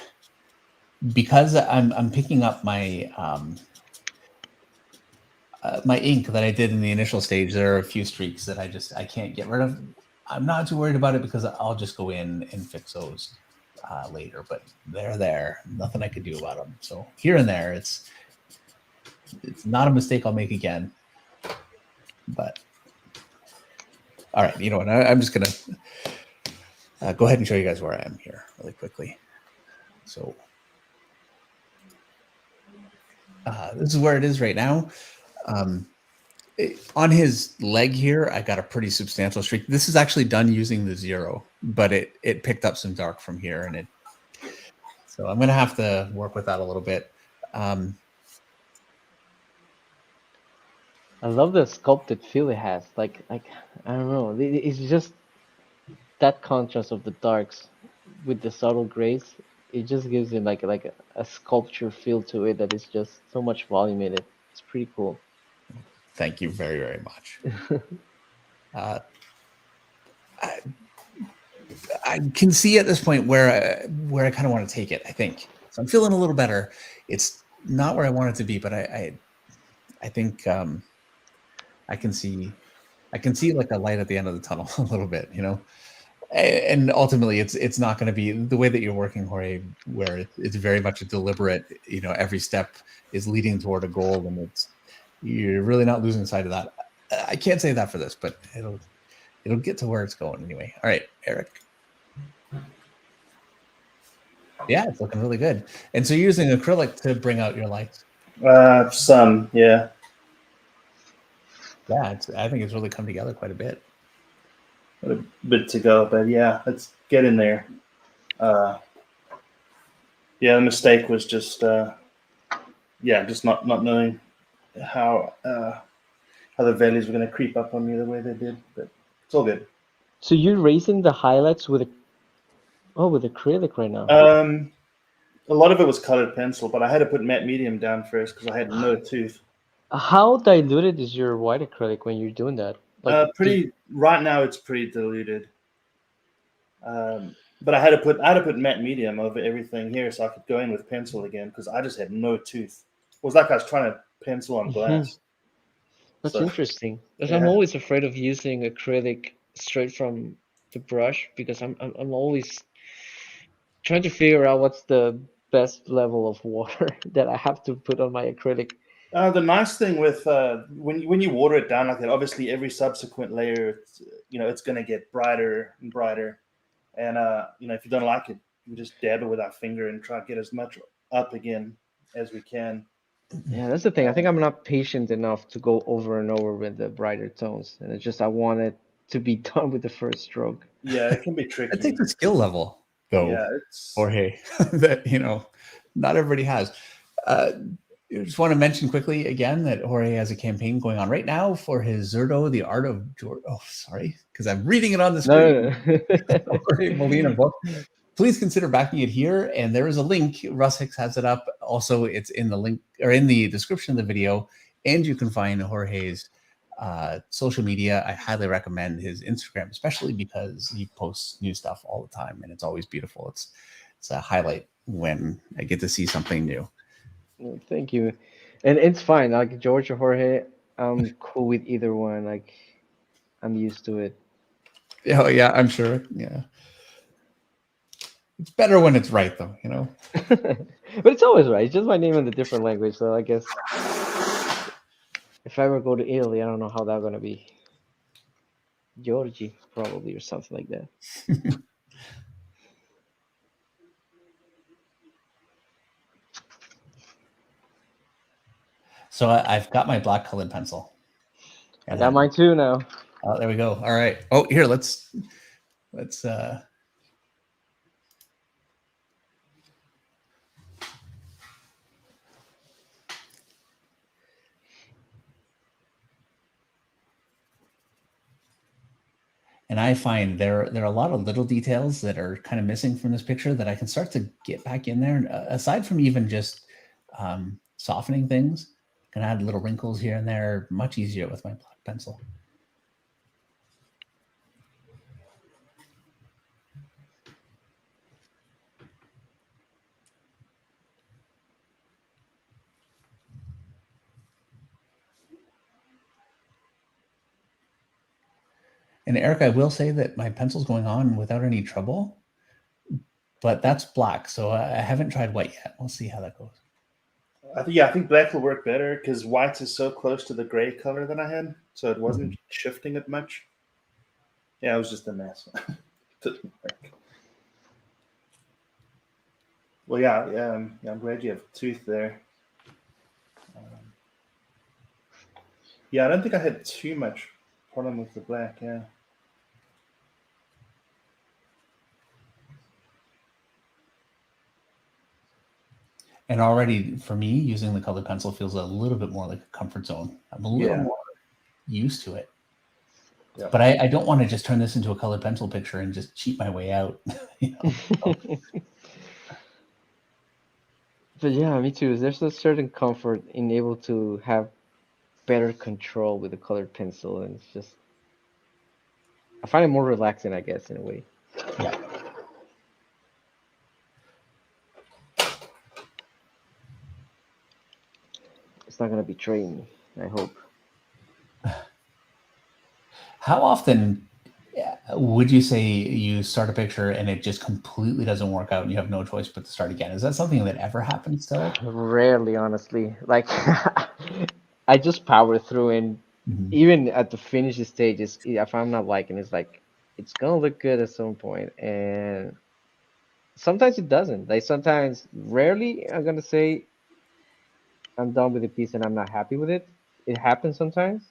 because I'm picking up my my ink that I did in the initial stage, there are a few streaks that I can't get rid of. I'm not too worried about it because I'll just go in and fix those later. But they're there, nothing I could do about them. So here and there, it's not a mistake I'll make again. But all right, you know what? I'm just gonna go ahead and show you guys where I am here really quickly. So this is where it is right now. On his leg here, I got a pretty substantial streak. This is actually done using the ZURDO, but it picked up some dark from here, and so I'm gonna have to work with that a little bit. I love the sculpted feel it has. Like I don't know, it's just that contrast of the darks with the subtle grays. It just gives it like a sculpture feel to it that is just so much volume in it. It's pretty cool. Thank you very, very much. I can see at this point where I kind of want to take it. I think so. I'm feeling a little better. It's not where I want it to be, but I think I can see like a light at the end of the tunnel a little bit, you know. And ultimately, it's not going to be the way that you're working, Jorge, where it's very much a deliberate. You know, every step is leading toward a goal, and you're really not losing sight of that. I can't say that for this, but it'll get to where it's going anyway. All right, Eric. Yeah, it's looking really good. And so you're using acrylic to bring out your lights. Some, yeah. Yeah, I think it's really come together quite a bit. A bit to go, but yeah, let's get in there. Yeah, the mistake was just just not knowing how the values were going to creep up on me the way they did, but it's all good. So you're raising the highlights with acrylic right now. A lot of it was colored pencil, but I had to put matte medium down first because I had no tooth. How diluted is your white acrylic when you're doing that? Like Right now it's pretty diluted. But I had to put matte medium over everything here so I could go in with pencil again because I just had no tooth. It was like I was trying to pencil on glass. That's interesting. Because yeah. I'm always afraid of using acrylic straight from the brush because I'm always trying to figure out what's the best level of water that I have to put on my acrylic. The nice thing with when you water it down like that, obviously every subsequent layer, it's going to get brighter and brighter. And if you don't like it, we just dab it with our finger and try to get as much up again as we can. Yeah, that's the thing. I think I'm not patient enough to go over and over with the brighter tones, and it's just I want it to be done with the first stroke. Yeah, it can be tricky. It takes a skill level, though. Yeah, Jorge, that not everybody has. I just want to mention quickly again that Jorge has a campaign going on right now for his ZURDO, The Art of Jorge. Oh, sorry, because I'm reading it on the screen. No. Jorge Molina book. Please consider backing it here. And there is a link. Russ Hicks has it up. Also, it's in the link or in the description of the video. And you can find Jorge's social media. I highly recommend his Instagram, especially because he posts new stuff all the time and it's always beautiful. It's a highlight when I get to see something new. Well, thank you. And it's fine. Like George or Jorge, I'm cool with either one. Like I'm used to it. Oh yeah, I'm sure. Yeah. It's better when it's right, though, But it's always right. It's just my name in a different language. So I guess if I ever go to Italy, I don't know how that's gonna be. Giorgi, probably, or something like that. So I've got my black colored pencil. I got mine too now. Oh, there we go. All right. Oh, here, let's and I find there are a lot of little details that are kind of missing from this picture that I can start to get back in there. And aside from even just softening things, I can add little wrinkles here and there much easier with my black pencil. And Eric, I will say that my pencil's going on without any trouble, but that's black. So I haven't tried white yet. We'll see how that goes. I think black will work better because white is so close to the gray color that I had, so it wasn't shifting it much. Yeah, it was just a mess. Didn't work. Well, yeah, I'm glad you have a tooth there. Yeah, I don't think I had too much problem with the black. Yeah. And already for me, using the colored pencil feels a little bit more like a comfort zone. I'm a little more used to it. Yeah. But I don't want to just turn this into a colored pencil picture and just cheat my way out. You know? But yeah, me too. There's a certain comfort in able to have better control with the colored pencil, and it's just I find it more relaxing, I guess, in a way. Yeah. It's not gonna betray me, I hope. How often would you say you start a picture and it just completely doesn't work out and you have no choice but to start again? Is that something that ever happens still? Rarely, honestly. Like I just power through, and even at the finished stages, if I'm not liking it, it's like it's gonna look good at some point, and sometimes it doesn't. Like sometimes, rarely, I'm gonna say I'm done with the piece and I'm not happy with it. It happens sometimes,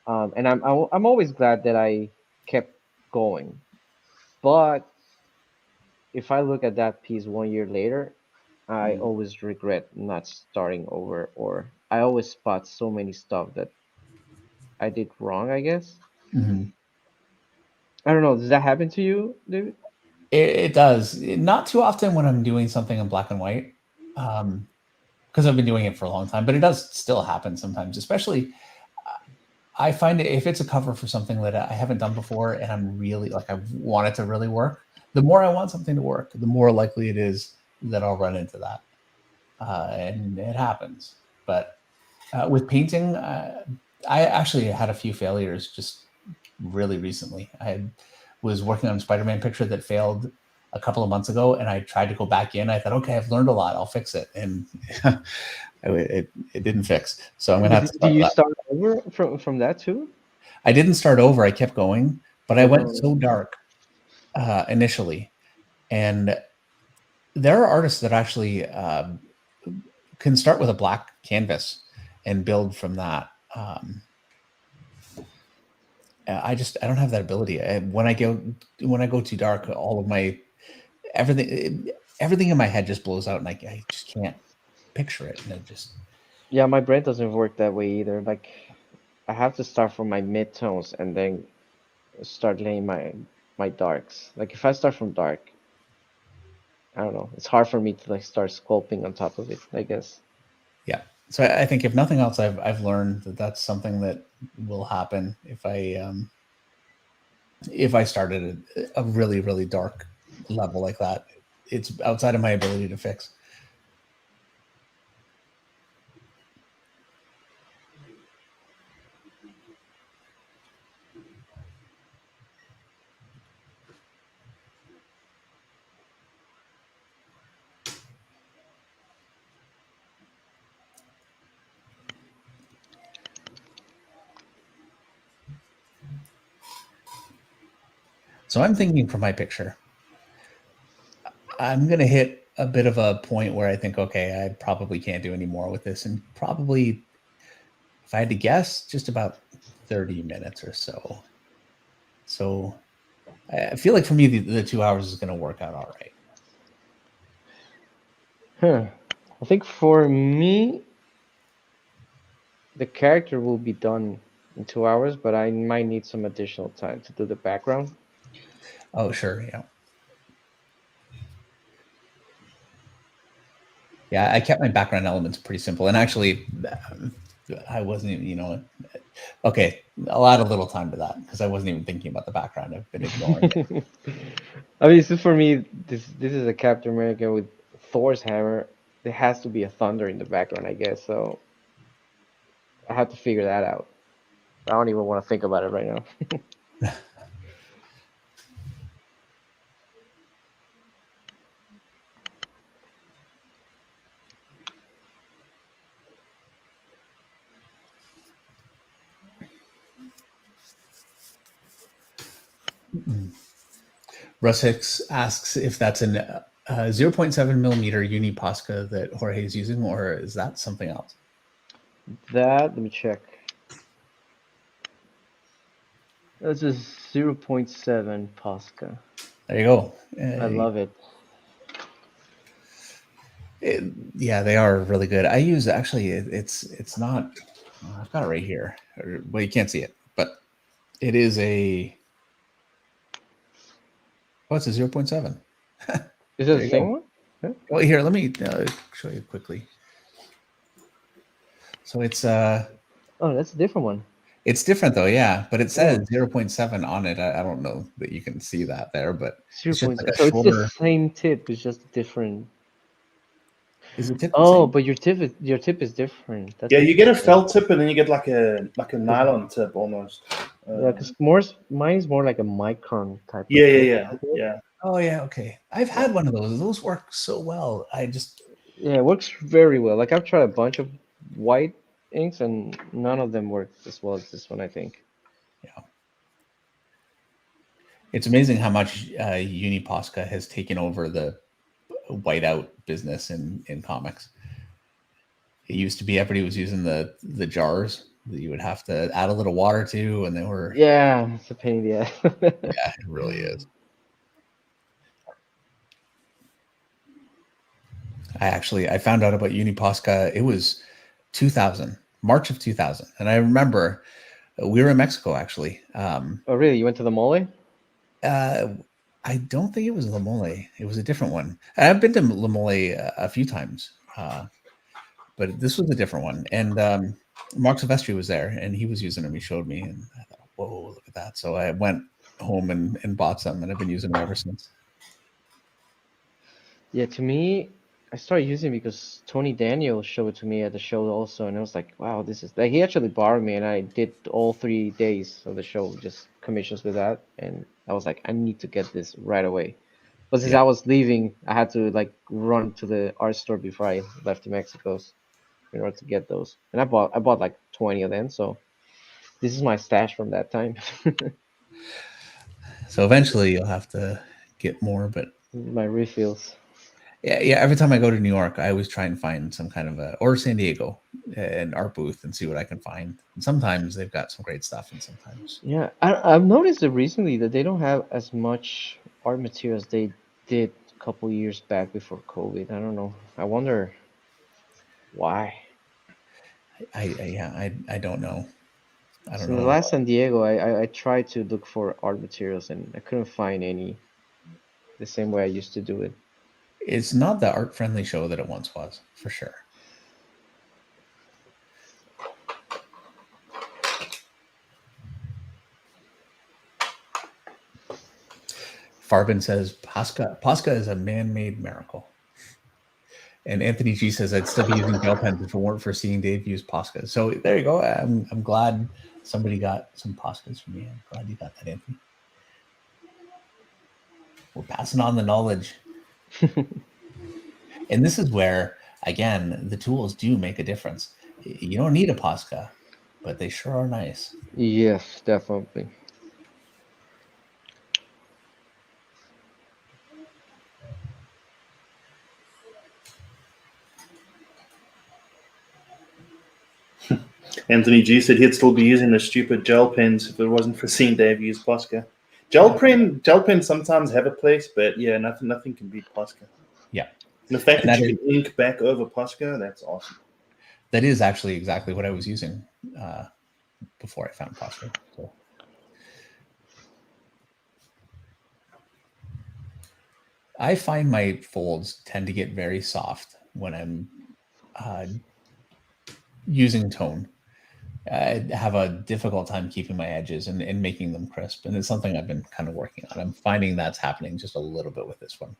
and I'm always glad that I kept going. But if I look at that piece 1 year later, I always regret not starting over, or I always spot so many stuff that I did wrong, I guess. I don't know. Does that happen to you, David? It does. Not too often when I'm doing something in black and white, because I've been doing it for a long time, but it does still happen sometimes, especially I find if it's a cover for something that I haven't done before and I'm really like, I want it to really work, the more I want something to work, the more likely it is that I'll run into that. And it happens. But with painting, I actually had a few failures just really recently. I was working on a Spider-Man picture that failed a couple of months ago, and I tried to go back in. I thought, okay, I've learned a lot. I'll fix it. And it didn't fix. So I'm going to have to start. Do you start over from that too? I didn't start over. I kept going, but I went so dark initially. And there are artists that actually can start with a black canvas and build from that. I don't have that ability. When I go too dark, all of my everything in my head just blows out, and I just can't picture it. And it just my brain doesn't work that way either. Like I have to start from my midtones and then start laying my darks. Like if I start from dark, I don't know. It's hard for me to like start sculpting on top of it, I guess. Yeah. So I think if nothing else, I've learned that that's something that will happen if I started at a really, really dark level like that. It's outside of my ability to fix. So I'm thinking for my picture, I'm going to hit a bit of a point where I think, okay, I probably can't do any more with this, and probably if I had to guess, just about 30 minutes or so. So I feel like for me, the 2 hours is going to work out all right. I think for me, the character will be done in 2 hours, but I might need some additional time to do the background. Oh, sure. Yeah. Yeah, I kept my background elements pretty simple. And actually, I wasn't even, okay, I'll add a little time to that because I wasn't even thinking about the background. I've been ignoring it. I mean, so for me, this is a Captain America with Thor's hammer. There has to be a thunder in the background, I guess. So I have to figure that out. I don't even want to think about it right now. Russ Hicks asks if that's an 0.7 millimeter uni Posca that Jorge is using, or is that something else? Let me check. That's a 0.7 Posca. There you go. I love it. Yeah, they are really good. I use it's not. I've got it right here. Well, you can't see it, but it is a. Oh, it's a 0.7. Is it the same one? Huh? Well, here, let me show you quickly. So it's Oh, that's a different one. it's different though, yeah, but it says 0.7 on it. I don't know that you can see that there, but it's just like a So it's the shorter. same tip, it's just different. Is the tip the Oh, same? but your tip is different. That's Yeah, you get a interesting. felt tip and then you get like a nylon tip almost. Yeah, because mine's more like a micron type Yeah, of tip. yeah, yeah, yeah. Oh yeah, okay. I've had one of those. Those work so well. Yeah, it works very well. Like I've tried a bunch of white inks and none of them work as well as this one, I think. Yeah. It's amazing how much Uni Posca has taken over the whiteout business in comics. It used to be everybody was using the jars that you would have to add a little water to, and they were. Yeah, it's a pain in the ass. Yeah, it really is. I found out about Uni Posca. It was 2000, March of 2000, and I remember we were in Mexico actually. Oh, really? You went to the mole? I don't think it was La Mole. It was a different one. I've been to La Mole a few times, but this was a different one. And Mark Silvestri was there, and he was using them. He showed me, and I thought, "Whoa, look at that!" So I went home and bought some, and I've been using them ever since. Yeah, to me, I started using it because Tony Daniel showed it to me at the show also, and I was like, wow, this is like he actually borrowed me, and I did all 3 days of the show, just commissions with that, and I was like, I need to get this right away. But since Yeah. I was leaving, I had to like run to the art store before I left to Mexico in order to get those, and I bought like 20 of them, so this is my stash from that time. So eventually you'll have to get more, but My refills. yeah. Every time I go to New York, I always try and find some kind of or San Diego, an art booth and see what I can find. And sometimes they've got some great stuff, and sometimes. Yeah, I've noticed that recently that they don't have as much art materials they did a couple years back before COVID. I don't know. I wonder why. I don't know. I don't So in the know. last San Diego, I tried to look for art materials and I couldn't find any the same way I used to do it. It's not the art friendly show that it once was, for sure. Farbin says Posca is a man-made miracle. And Anthony G says I'd still be using gel pens if it weren't for seeing Dave use Posca. So there you go. I'm glad somebody got some Poscas from me. I'm glad you got that, Anthony. We're passing on the knowledge. And this is where, again, the tools do make a difference. You don't need a Posca, but they sure are nice. Yes, definitely. Anthony G said he'd still be using the stupid gel pens if it wasn't for seeing Dave use Posca. Gel pens sometimes have a place, but yeah, nothing can beat Posca. Yeah. And the fact And that you can ink back over Posca, that's awesome. That is actually exactly what I was using before I found Posca. So. I find my folds tend to get very soft when I'm using tone. I have a difficult time keeping my edges and making them crisp. And it's something I've been kind of working on. I'm finding that's happening just a little bit with this one.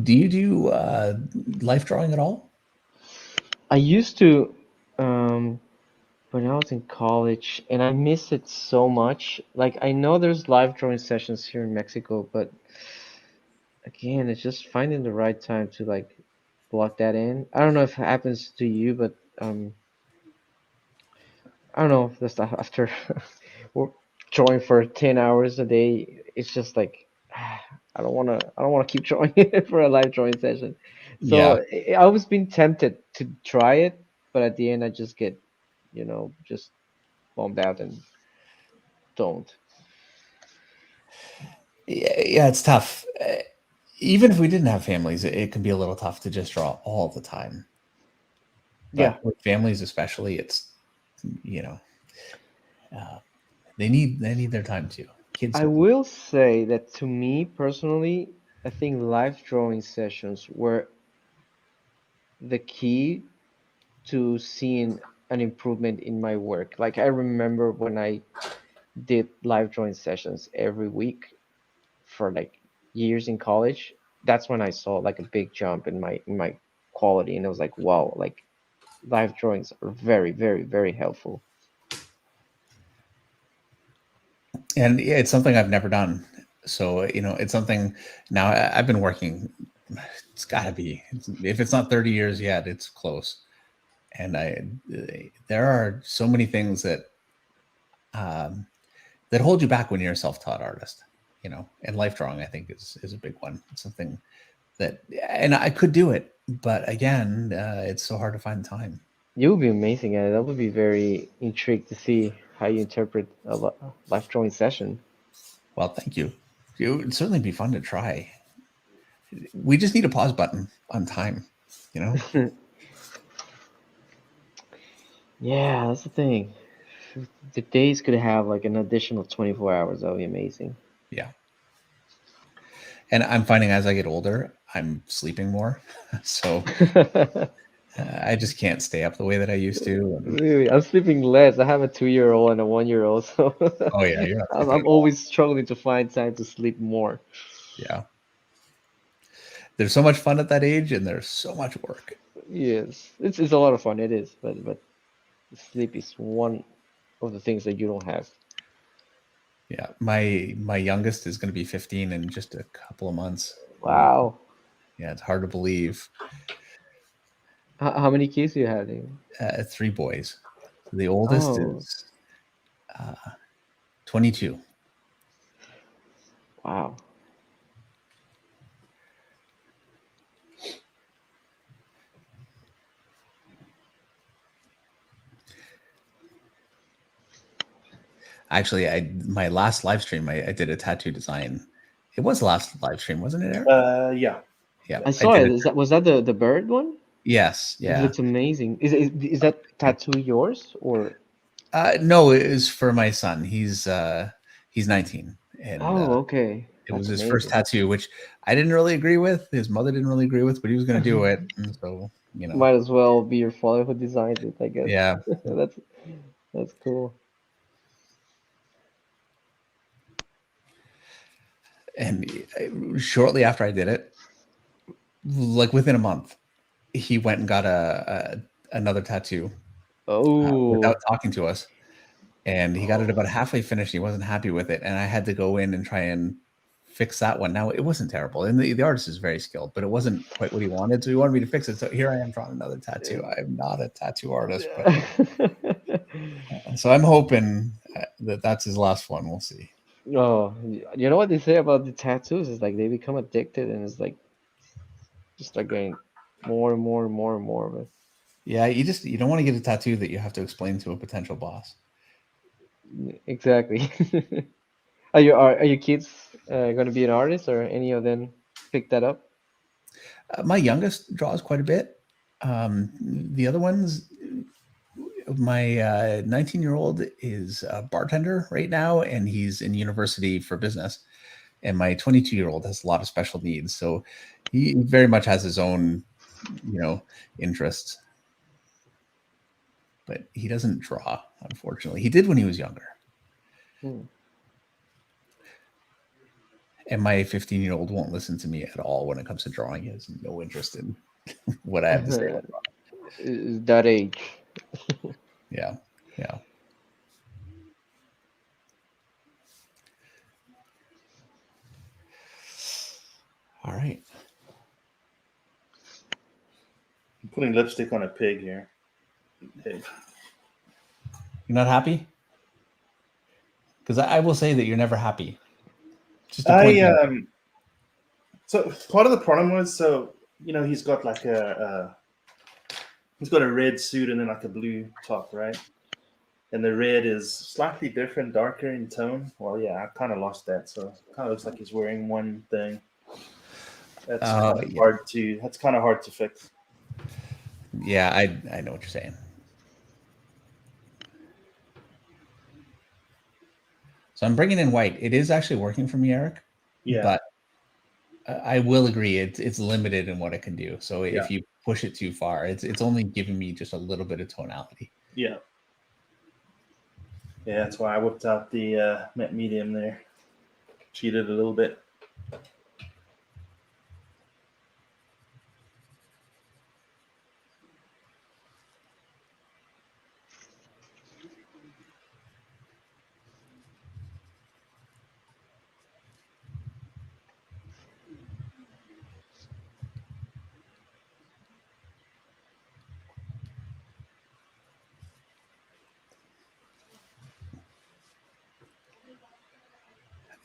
Do you do life drawing at all? I used to when I was in college, and I miss it so much. Like, I know there's live drawing sessions here in Mexico, but again, it's just finding the right time to like block that in. I don't know if it happens to you, but I don't know if that's after drawing for 10 hours a day, it's just like I don't wanna keep drawing for a live drawing session. Yeah. So I always been tempted to try it, but at the end I just get, just bummed out and don't. Yeah, it's tough. Even if we didn't have families, it can be a little tough to just draw all the time. Yeah. But with families especially, it's, they need their time too. Kids. I will say that to me personally, I think live drawing sessions were the key to seeing an improvement in my work. Like, I remember when I did live drawing sessions every week for like years in college, that's when I saw like a big jump in my quality, and it was like, wow, like live drawings are very, very, very helpful. And yeah, it's something I've never done. So, it's something now I've been working. It's got to be, if it's not 30 years yet, it's close. And there are so many things that hold you back when you're a self-taught artist, and life drawing, I think is a big one. It's something that, and I could do it, but again, it's so hard to find time. You would be amazing at it. I would be very intrigued to see how you interpret a live drawing session. Well, thank you. It would certainly be fun to try. We just need a pause button on time, Yeah, that's the thing. If the days could have like an additional 24 hours, that would be amazing. Yeah. And I'm finding as I get older, I'm sleeping more. So I just can't stay up the way that I used to. Really, I'm sleeping less. I have a 2-year-old and a 1-year-old, so Oh yeah, you're not I'm always struggling to find time to sleep more. Yeah. There's so much fun at that age, and there's so much work. Yes, it's a lot of fun. It is, but sleep is one of the things that you don't have. Yeah, my youngest is going to be 15 in just a couple of months. Wow. Yeah, it's hard to believe. How many kids do you have, David? 3 boys. The oldest is 22. Wow. Actually, my last live stream, I did a tattoo design. It was the last live stream, wasn't it, Eric? Yeah. Yeah. I saw it. Was that the bird one? Yes. Yeah. It looks amazing. Is that tattoo yours or? No, it was for my son. He's 19, and okay. It was his first tattoo, which I didn't really agree with. His mother didn't really agree with, but he was going to do it, and so might as well be your father who designed it, I guess. Yeah. That's cool. And shortly after I did it, like within a month, he went and got another tattoo. Without talking to us, and he got it about halfway finished. He wasn't happy with it, and I had to go in and try and fix that one. Now, it wasn't terrible, and the artist is very skilled, but it wasn't quite what he wanted, so he wanted me to fix it. So here I am drawing another tattoo. I'm not a tattoo artist, but so I'm hoping that that's his last one. We'll see. Oh, you know what they say about the tattoos is like they become addicted, and it's like just start getting more and more and more and more. But Yeah, you don't want to get a tattoo that you have to explain to a potential boss. exactly. Are your kids going to be an artist, or any of them pick that up? My youngest draws quite a bit. The other ones, my 19-year-old is a bartender right now, and he's in university for business. And my 22-year-old has a lot of special needs, so he very much has his own, interests. But he doesn't draw, unfortunately. He did when he was younger. Hmm. And my 15-year-old won't listen to me at all when it comes to drawing. He has no interest in what I have to say about drawing. Is that age? Yeah, yeah. All right. I'm putting lipstick on a pig here. Hey. You're not happy? Because I will say that you're never happy. Just to point I that out. So part of the problem was, he's got like he's got a red suit and then like a blue top, right? And the red is slightly different, darker in tone. Well, yeah, I kind of lost that, so it kind of looks like he's wearing one thing. That's kind of Yeah. hard to. That's kind of hard to fix. Yeah, I know what you're saying. So I'm bringing in white. It is actually working for me, Eric. Yeah, But I will agree it's limited in what it can do. So yeah, if you push it too far, it's only giving me just a little bit of tonality. yeah, yeah. That's why I whipped out the matte medium there. Cheated a little bit.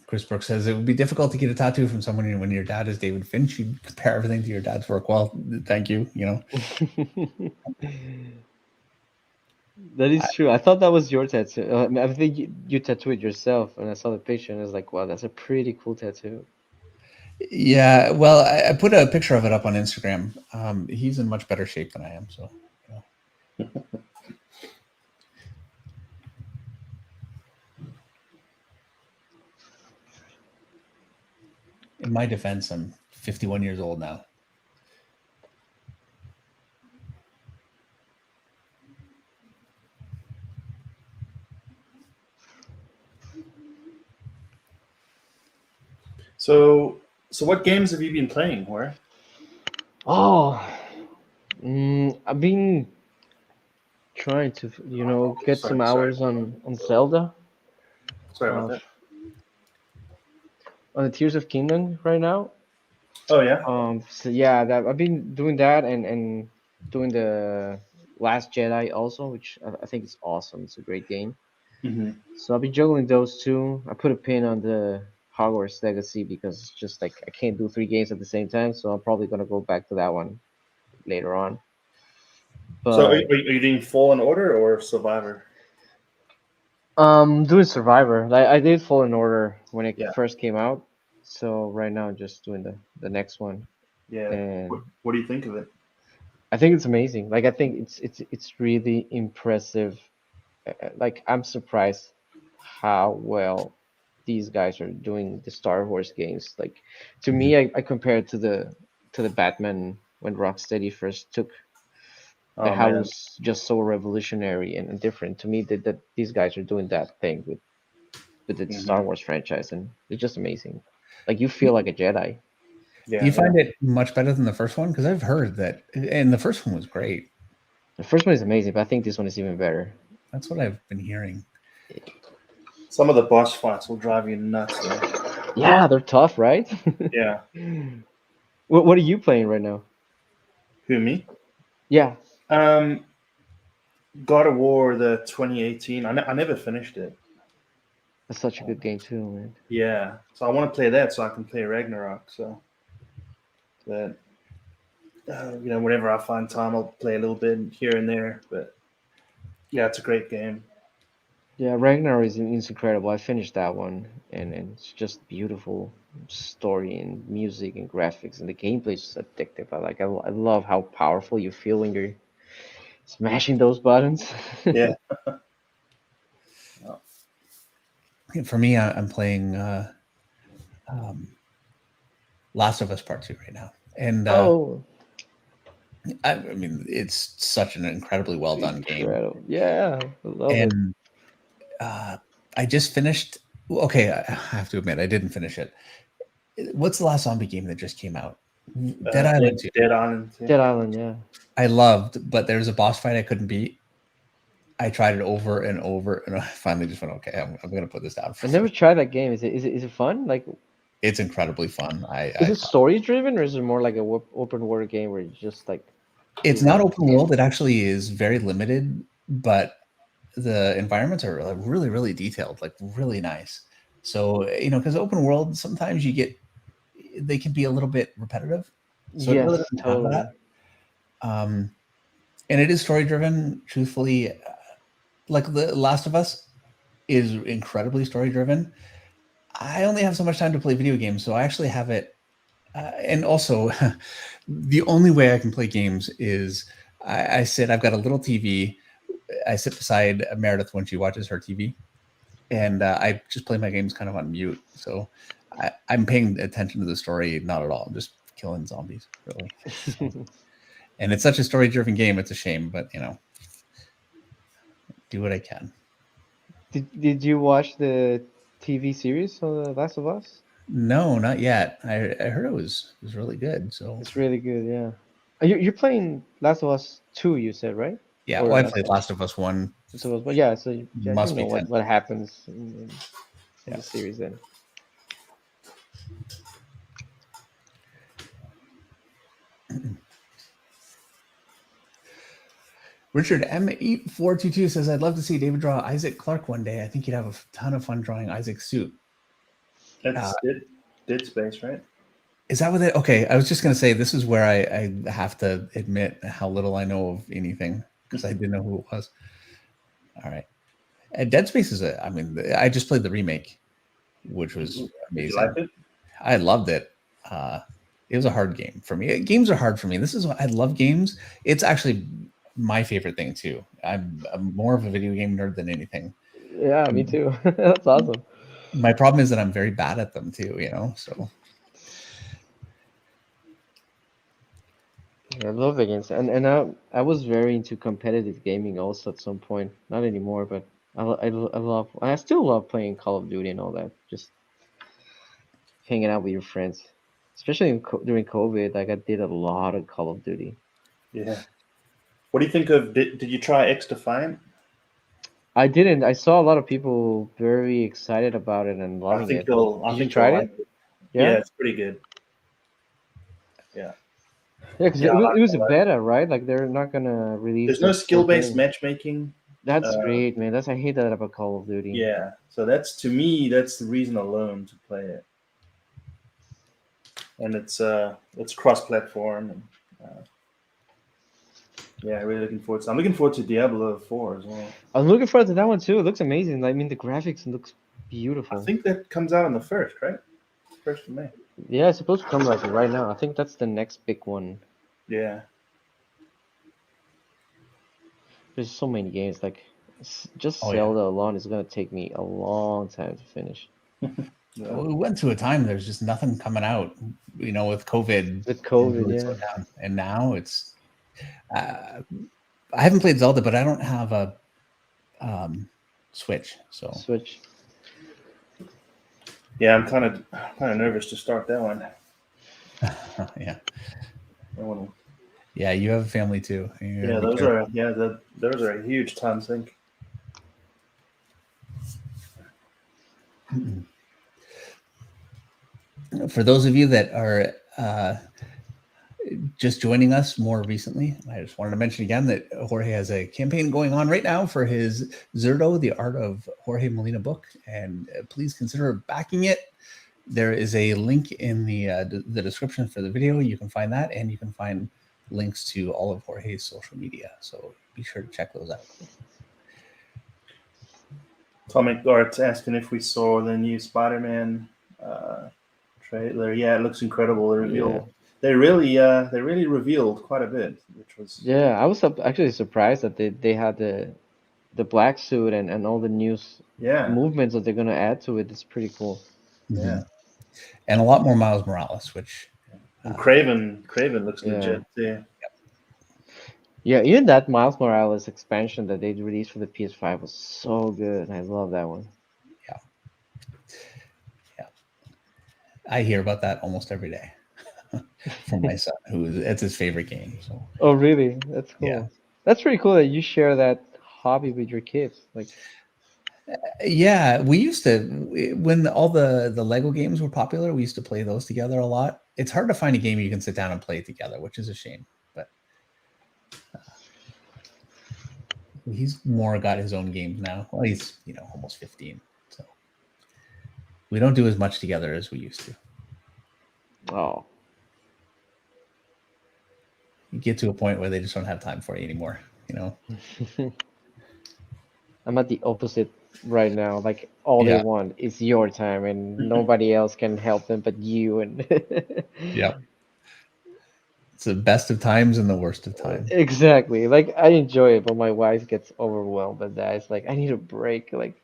Chris Brooks says it would be difficult to get a tattoo from someone when your dad is David Finch. You compare everything to your dad's work. Well, thank you. That is true. I thought that was your tattoo. I think you tattooed yourself, and I saw the picture, and I was like, "Wow, that's a pretty cool tattoo." Yeah, well, I put a picture of it up on Instagram. He's in much better shape than I am, so. In my defense, I'm 51 years old now. So what games have you been playing, Jorge? Oh, I've been trying to, get some Sorry, hours on Zelda, sorry about uh, that. on the Tears of Kingdom right now. Oh yeah. So yeah, I've been doing that, and doing the Last Jedi also, which I think is awesome. It's a great game. Mm-hmm. So I'll be juggling those two. I put a pin on the Hogwarts Legacy because it's just like I can't do three games at the same time. So I'm probably gonna go back to that one later on. So But are you doing Fallen Order or Survivor? doing Survivor. I did Fallen Order when it Yeah, first came out. So right now I'm just doing the next one, yeah. and What do you think of it? I think it's amazing. Like I think it's really impressive. Like I'm surprised how well these guys are doing the Star Wars games. Like to Mhm. me, I compare it to the Batman when Rocksteady first took, and Oh how it man, was just so revolutionary and different. To me, that these guys are doing that thing with the Star hmm Wars franchise, and it's just amazing. Like you feel like a Jedi. Do you yeah, yeah. find it much better than the first one? Because I've heard that, and the first one was great. The first one is amazing, but I think this one is even better. That's what I've been hearing. Some of the boss fights will drive you nuts, though. Yeah, they're tough, right? Yeah. What are you playing right now? Who me? Yeah. God of War, the 2018. I never finished it. That's such a good game too, man. Yeah, so I want to play that so I can play Ragnarok. So that whenever I find time, I'll play a little bit here and there. But yeah, it's a great game. Yeah, Ragnar is incredible. I finished that one, and it's just beautiful story and music and graphics, and the gameplay is just addictive. I love how powerful you feel when you're smashing those buttons. Yeah. For me, I'm playing um, Last of Us Part 2 right now, and Oh, I mean, it's such an incredibly well done game. incredible! Yeah, I love it. And I just finished. Okay, I have to admit, I didn't finish it. What's the last zombie game that just came out? Dead Island 2. Dead Island 2. Dead Island, yeah. I loved, but there was a boss fight I couldn't beat. I tried it over and over, and I finally just went, okay, I'm going to put this down. I never tried that game. Is it fun? Like, It's incredibly fun. is it story driven or is it more like a open world game where you just like? It's not open world. It actually is very limited, but the environments are like really, really detailed, like really nice. So, because open world, sometimes they can be a little bit repetitive. So it really Yes, doesn't have totally. that. And it is story driven, truthfully. Like The Last of Us is incredibly story driven. I only have so much time to play video games, so I actually have it. And also, the only way I can play games is I've got a little TV. I sit beside Meredith when she watches her TV, and I just play my games kind of on mute. So I'm paying attention to the story, not at all. I'm just killing zombies, really. And it's such a story-driven game. It's a shame, but do what I can. Did you watch the TV series of The Last of Us? No, not yet. I heard it was really good. So It's really good, yeah. You're playing Last of Us 2, you said, right? yeah, Or well, I Last played of Us. Last of Us 1. Last of Us, but yeah, so you Must know be 10. what happens in Yeah. the series then. Richard M8422 says, I'd love to see David draw Isaac Clarke one day. I think he'd have a ton of fun drawing Isaac's suit. That's Dead Space, right? Is that what it? Okay, I was just going to say, this is where I have to admit how little I know of anything, because I didn't know who it was. All right. Dead Space I just played the remake, which was amazing. Did you like it? I loved it. It was a hard game for me. Games are hard for me. This is why I love games. It's actually my favorite thing too. I'm more of a video game nerd than anything. Yeah, me too. That's awesome. My problem is that I'm very bad at them too, so. I love the games, and I was very into competitive gaming also at some point. Not anymore, but I still love playing Call of Duty and all that. Just hanging out with your friends, especially during COVID. Like I did a lot of Call of Duty. Yeah. What do you think of? Did you try X Defiant? I didn't. I saw a lot of people very excited about it and loving it. Did you try it? Yeah, it's pretty good. Yeah. Yeah, because it was a beta, right? Like they're not gonna release. There's no skill-based matchmaking. That's great, man. I hate that about Call of Duty. Yeah, so to me, that's the reason alone to play it. And it's cross-platform. And, yeah, really looking forward to. I'm looking forward to Diablo 4 as well. I'm looking forward to that one too. It looks amazing. I mean, the graphics looks beautiful. I think that comes out on the 1st, right? 1st of May. Yeah, it's supposed to come like right now. I think that's the next big one. Yeah. There's so many games. Like, just Zelda alone is gonna take me a long time to finish. Yeah. We went through a time there's just nothing coming out, with COVID. With COVID, yeah. And now it's. I haven't played Zelda, but I don't have a Switch. So Switch. Yeah, I'm kind of nervous to start that one. Yeah. Wanna... Yeah, you have a family too. Yeah, those are a huge time sink. For those of you that are just joining us more recently, I just wanted to mention again that Jorge has a campaign going on right now for his ZURDO, the Art of Jorge Molina book, and please consider backing it. There is a link in the description for the video. You can find that, and you can find links to all of Jorge's social media. So be sure to check those out. Comic Art's asking if we saw the new Spider-Man trailer. Yeah, it looks incredible. The reveal. They really revealed quite a bit, which was Yeah, I was actually surprised that they had the black suit and all the news movements that they're gonna add to it. It's pretty cool. Yeah, and a lot more Miles Morales, which and Craven looks legit too. Yeah, even that Miles Morales expansion that they released for the PS5 was so good. I love that one. Yeah, I hear about that almost every day from my son, it's his favorite game. So. Oh, really? That's cool. Yeah. That's pretty cool that you share that hobby with your kids. Like, yeah, we used to, when all the Lego games were popular, we used to play those together a lot. It's hard to find a game you can sit down and play together, which is a shame. But he's more got his own games now. Well, he's almost 15, so we don't do as much together as we used to. oh, You get to a point where they just don't have time for you anymore. I'm at the opposite right now. Like, all they want is your time, and nobody else can help them but you. And yeah, it's the best of times and the worst of times. Exactly. Like, I enjoy it, but my wife gets overwhelmed by that. It's like, I need a break. Like,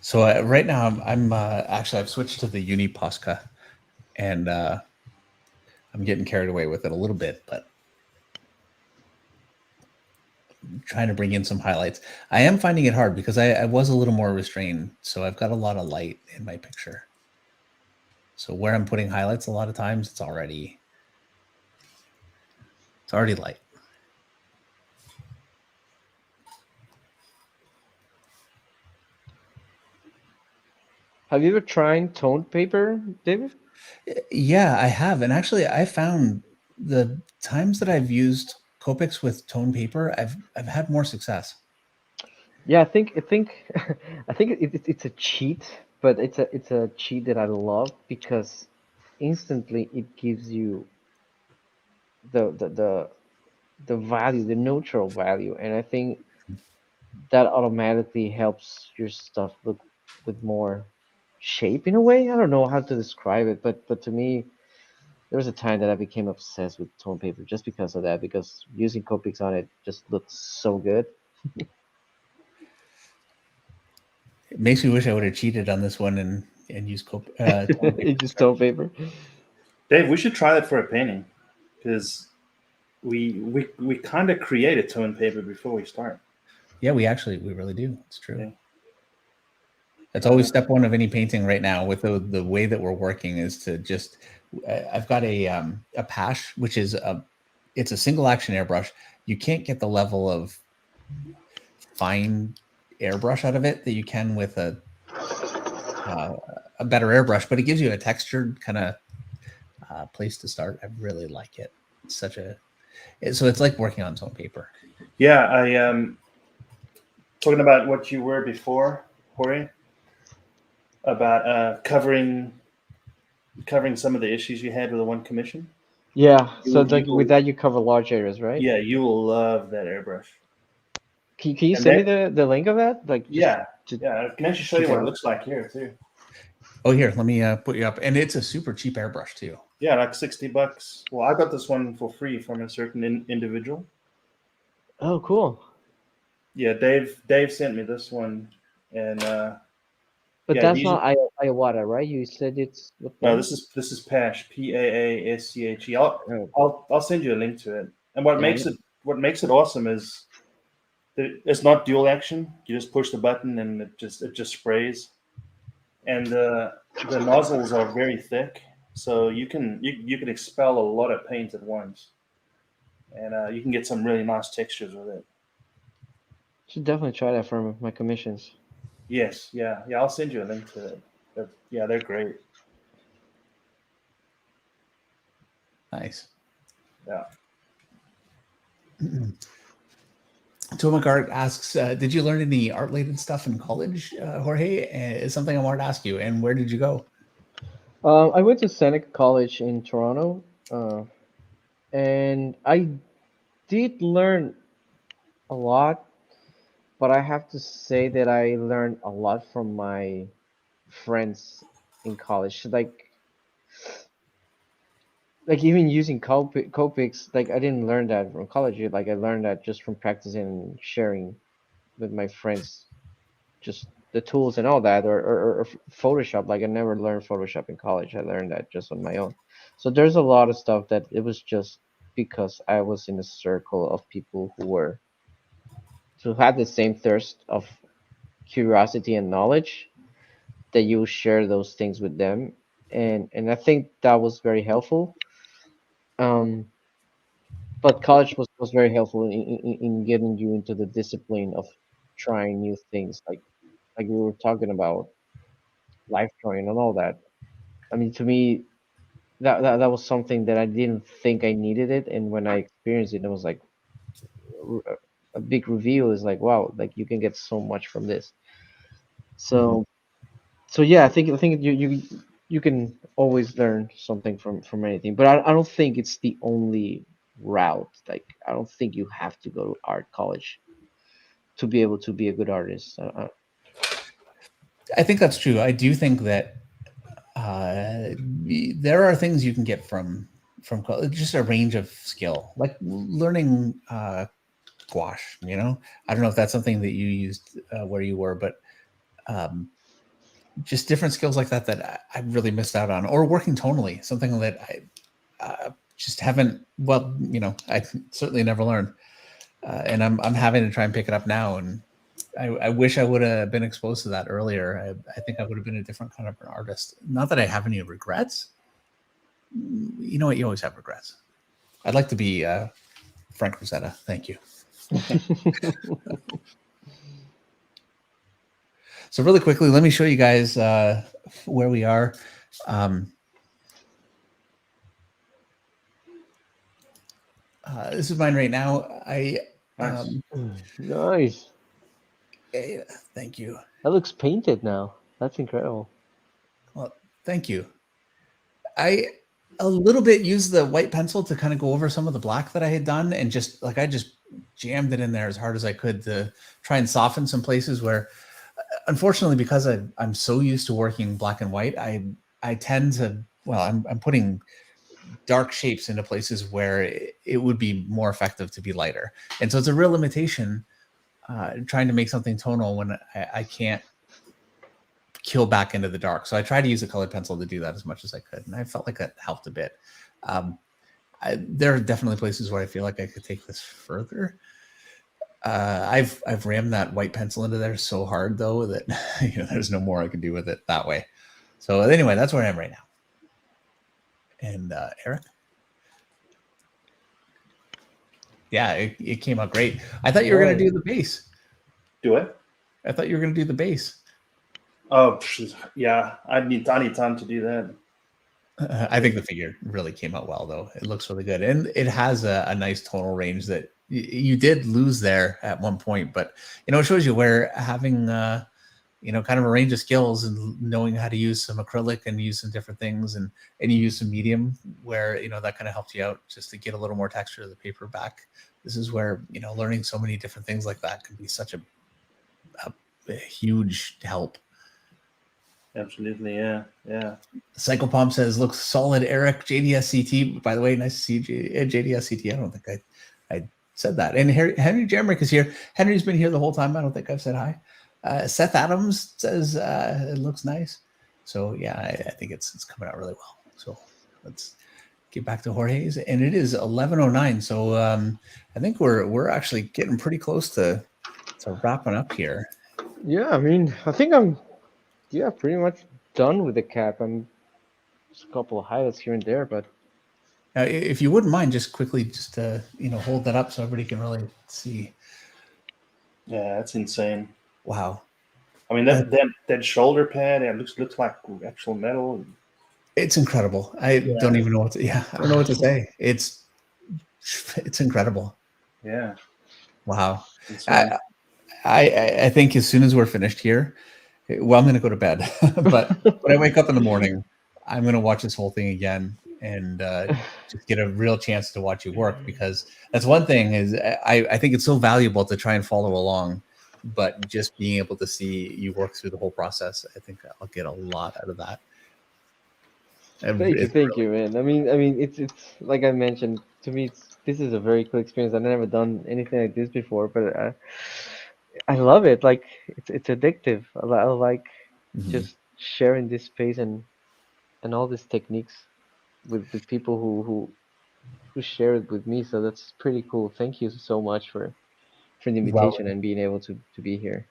So right now I'm actually I've switched to the Uni Posca, and I'm getting carried away with it a little bit, but I'm trying to bring in some highlights. I am finding it hard because I was a little more restrained, so I've got a lot of light in my picture. So where I'm putting highlights, a lot of times it's already light. have you ever tried toned paper, David? Yeah, I have. And actually I found the times that I've used Copics with tone paper, I've had more success. Yeah, I think I think it's a cheat, but it's a cheat that I love because instantly it gives you the value, the neutral value, and I think that automatically helps your stuff look with more shape in a way. I don't know how to describe it, but to me, there was a time that I became obsessed with tone paper just because of that, because using Copics on it just looks so good. It makes me wish I would have cheated on this one and used tone paper. It's just tone paper. Dave, we should try that for a painting, because we kind of create a tone paper before we start. Yeah, we really do. It's true. Yeah. That's always step one of any painting right now. With the way that we're working is to just. I've got a Pash, which is it's a single action airbrush. You can't get the level of fine airbrush out of it that you can with a better airbrush, but it gives you a textured kind of place to start. I really like it. It's so it's like working on tone paper. Yeah, I talking about what you were before, Jorge, about covering some of the issues you had with the one commission. Yeah, so with that you cover large areas, right? Yeah, you will love that airbrush. Can you send me the link of that? Like, yeah, I can actually show you what it looks like here too. Oh, here, let me put you up, and it's a super cheap airbrush too. Yeah, like $60. Well, I got this one for free from a certain individual. Oh, cool. Yeah, Dave sent me this one, and but that's not Iwata, right? You said it's no. This is Pash, Paasche. I'll send you a link to it. And what makes it awesome is it's not dual action. You just push the button and it just sprays, and the nozzles are very thick, so you can expel a lot of paint at once, and you can get some really nice textures with it. Should definitely try that for my commissions. Yes, yeah, yeah. I'll send you a link to it. But yeah, they're great. Nice. Yeah. Tomac Art asks, did you learn any art-related stuff in college, Jorge? Is something I wanted to ask you. And where did you go? I went to Seneca College in Toronto, and I did learn a lot, but I have to say that I learned a lot from my friends in college. Like even using Copics, like I didn't learn that from college. Like I learned that just from practicing and sharing with my friends, just the tools and all that, or Photoshop. Like I never learned Photoshop in college. I learned that just on my own. So there's a lot of stuff that it was just because I was in a circle of people who had the same thirst of curiosity and knowledge, that you share those things with them, and I think that was very helpful. Um, but college was very helpful in getting you into the discipline of trying new things, like we were talking about life drawing and all that. I mean, to me, that was something that I didn't think I needed it, and when I experienced it, it was like r- a big reveal. Is like, wow, like you can get so much from this. Mhm. So so yeah, I think you can always learn something from anything, but I don't think it's the only route. Like I don't think you have to go to art college to be able to be a good artist. I think that's true. I do think that there are things you can get from college, just a range of skill, like learning gouache. I don't know if that's something that you used where you were, but um, just different skills like that I really missed out on, or working tonally, something that I just haven't. Well, I certainly never learned, and I'm having to try and pick it up now. And I wish I would have been exposed to that earlier. I think I would have been a different kind of an artist. Not that I have any regrets. You know what? You always have regrets. I'd like to be Frank Rosetta. Thank you. So really quickly, let me show you guys where we are. This is mine right now. Nice. Nice. Thank you. That looks painted now. That's incredible. Well, thank you. I a little bit used the white pencil to kind of go over some of the black that I had done, and I just jammed it in there as hard as I could to try and soften some places where, unfortunately, because I'm so used to working black and white, I tend to, well, I'm putting dark shapes into places where it would be more effective to be lighter, and so it's a real limitation trying to make something tonal when I can't kill back into the dark. So I tried to use a colored pencil to do that as much as I could, and I felt like that helped a bit. There are definitely places where I feel like I could take this further. I've rammed that white pencil into there so hard though that there's no more I can do with it that way. So anyway, that's where I am right now. And Eric, yeah, it came out great. I thought you were going to do the bass. Do it. I thought you were going to do the bass. Oh, yeah. I need time to do that. I think the figure really came out well, though. It looks really good, and it has a nice tonal range that you did lose there at one point, but it shows you where having kind of a range of skills and knowing how to use some acrylic and use some different things, and you use some medium where that kind of helps you out just to get a little more texture of the paper back. This is where learning so many different things like that can be such a huge help. Absolutely, yeah. Psychopomp says, looks solid, Eric. JDSCT, by the way, nice to see you, JDSCT. I don't think I said that. And Henry Jeremick is here. Henry's been here the whole time. I don't think I've said hi. Seth Adams says it looks nice. So yeah, I think it's coming out really well. So let's get back to Jorge's. And it is 11:09. So I think we're actually getting pretty close to wrapping up here. Yeah, I mean, I think I'm pretty much done with the cap. I'm just a couple of highlights here and there, but If you wouldn't mind, just quickly, just hold that up so everybody can really see. Yeah, that's insane. Wow. I mean, that shoulder pad, it looks like actual metal. It's incredible. I don't even know what to. Yeah, I don't know what to say. It's incredible. Yeah. Wow. Insane. I think as soon as we're finished here, well, I'm going to go to bed. But when I wake up in the morning, I'm going to watch this whole thing again and just get a real chance to watch you work, because that's one thing is I think it's so valuable to try and follow along, but just being able to see you work through the whole process, I think I'll get a lot out of that. Thank you, man. I mean, it's like I mentioned, to me, this is a very cool experience. I've never done anything like this before, but I love it. Like it's addictive. I like just sharing this space and all these techniques with people who share it with me. So that's pretty cool. Thank you so much for the invitation Well, and being able to be here.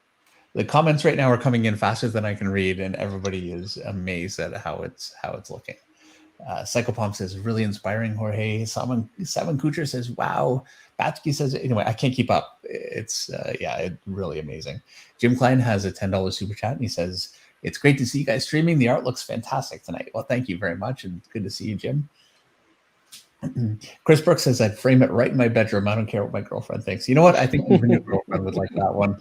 the comments right now are coming in faster than I can read, and everybody is amazed at how it's looking. Psychopomp says, really inspiring, Jorge. Simon Kucher says, wow. Batsky says, anyway, I can't keep up. It's, it's really amazing. Jim Klein has a $10 super chat, and he says, it's great to see you guys streaming. The art looks fantastic tonight. Well, thank you very much, and good to see you, Jim. Chris Brooks says, I'd frame it right in my bedroom. I don't care what my girlfriend thinks. You know what? I think even your girlfriend would like that one.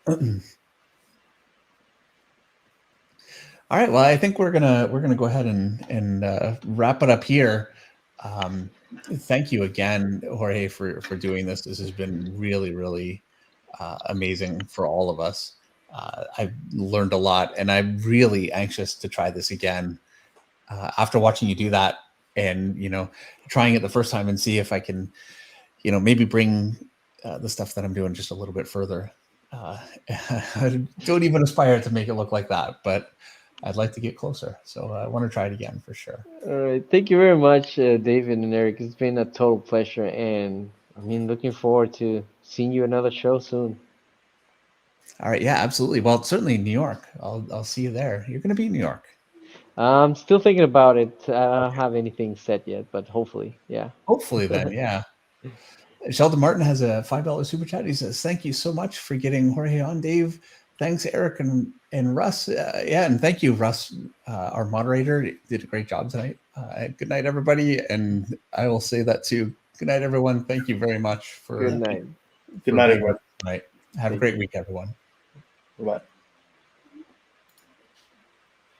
All right. Well, I think we're gonna go ahead and wrap it up here. Thank you again, Jorge, for doing this. This has been really, really amazing for all of us. I've learned a lot, and I'm really anxious to try this again after watching you do that, and trying it the first time and see if I can, maybe bring the stuff that I'm doing just a little bit further. I don't even aspire to make it look like that, but I'd like to get closer. So I want to try it again for sure. All right. Thank you very much, David and Eric. It's been a total pleasure. And I mean, looking forward to seeing you another show soon. All right. Yeah, absolutely. Well, certainly in New York. I'll see you there. You're going to be in New York. I'm still thinking about it. I don't have anything set yet, but hopefully, yeah. Hopefully then, yeah. Sheldon Martin has a $5 super chat. He says, thank you so much for getting Jorge on, Dave. Thanks, Eric and Russ. And thank you, Russ, our moderator. Did a great job tonight. Good night, everybody. And I will say that too. Good night, everyone. Thank you very much for Good night. Good night, everyone. Have a great week, everyone. Bye.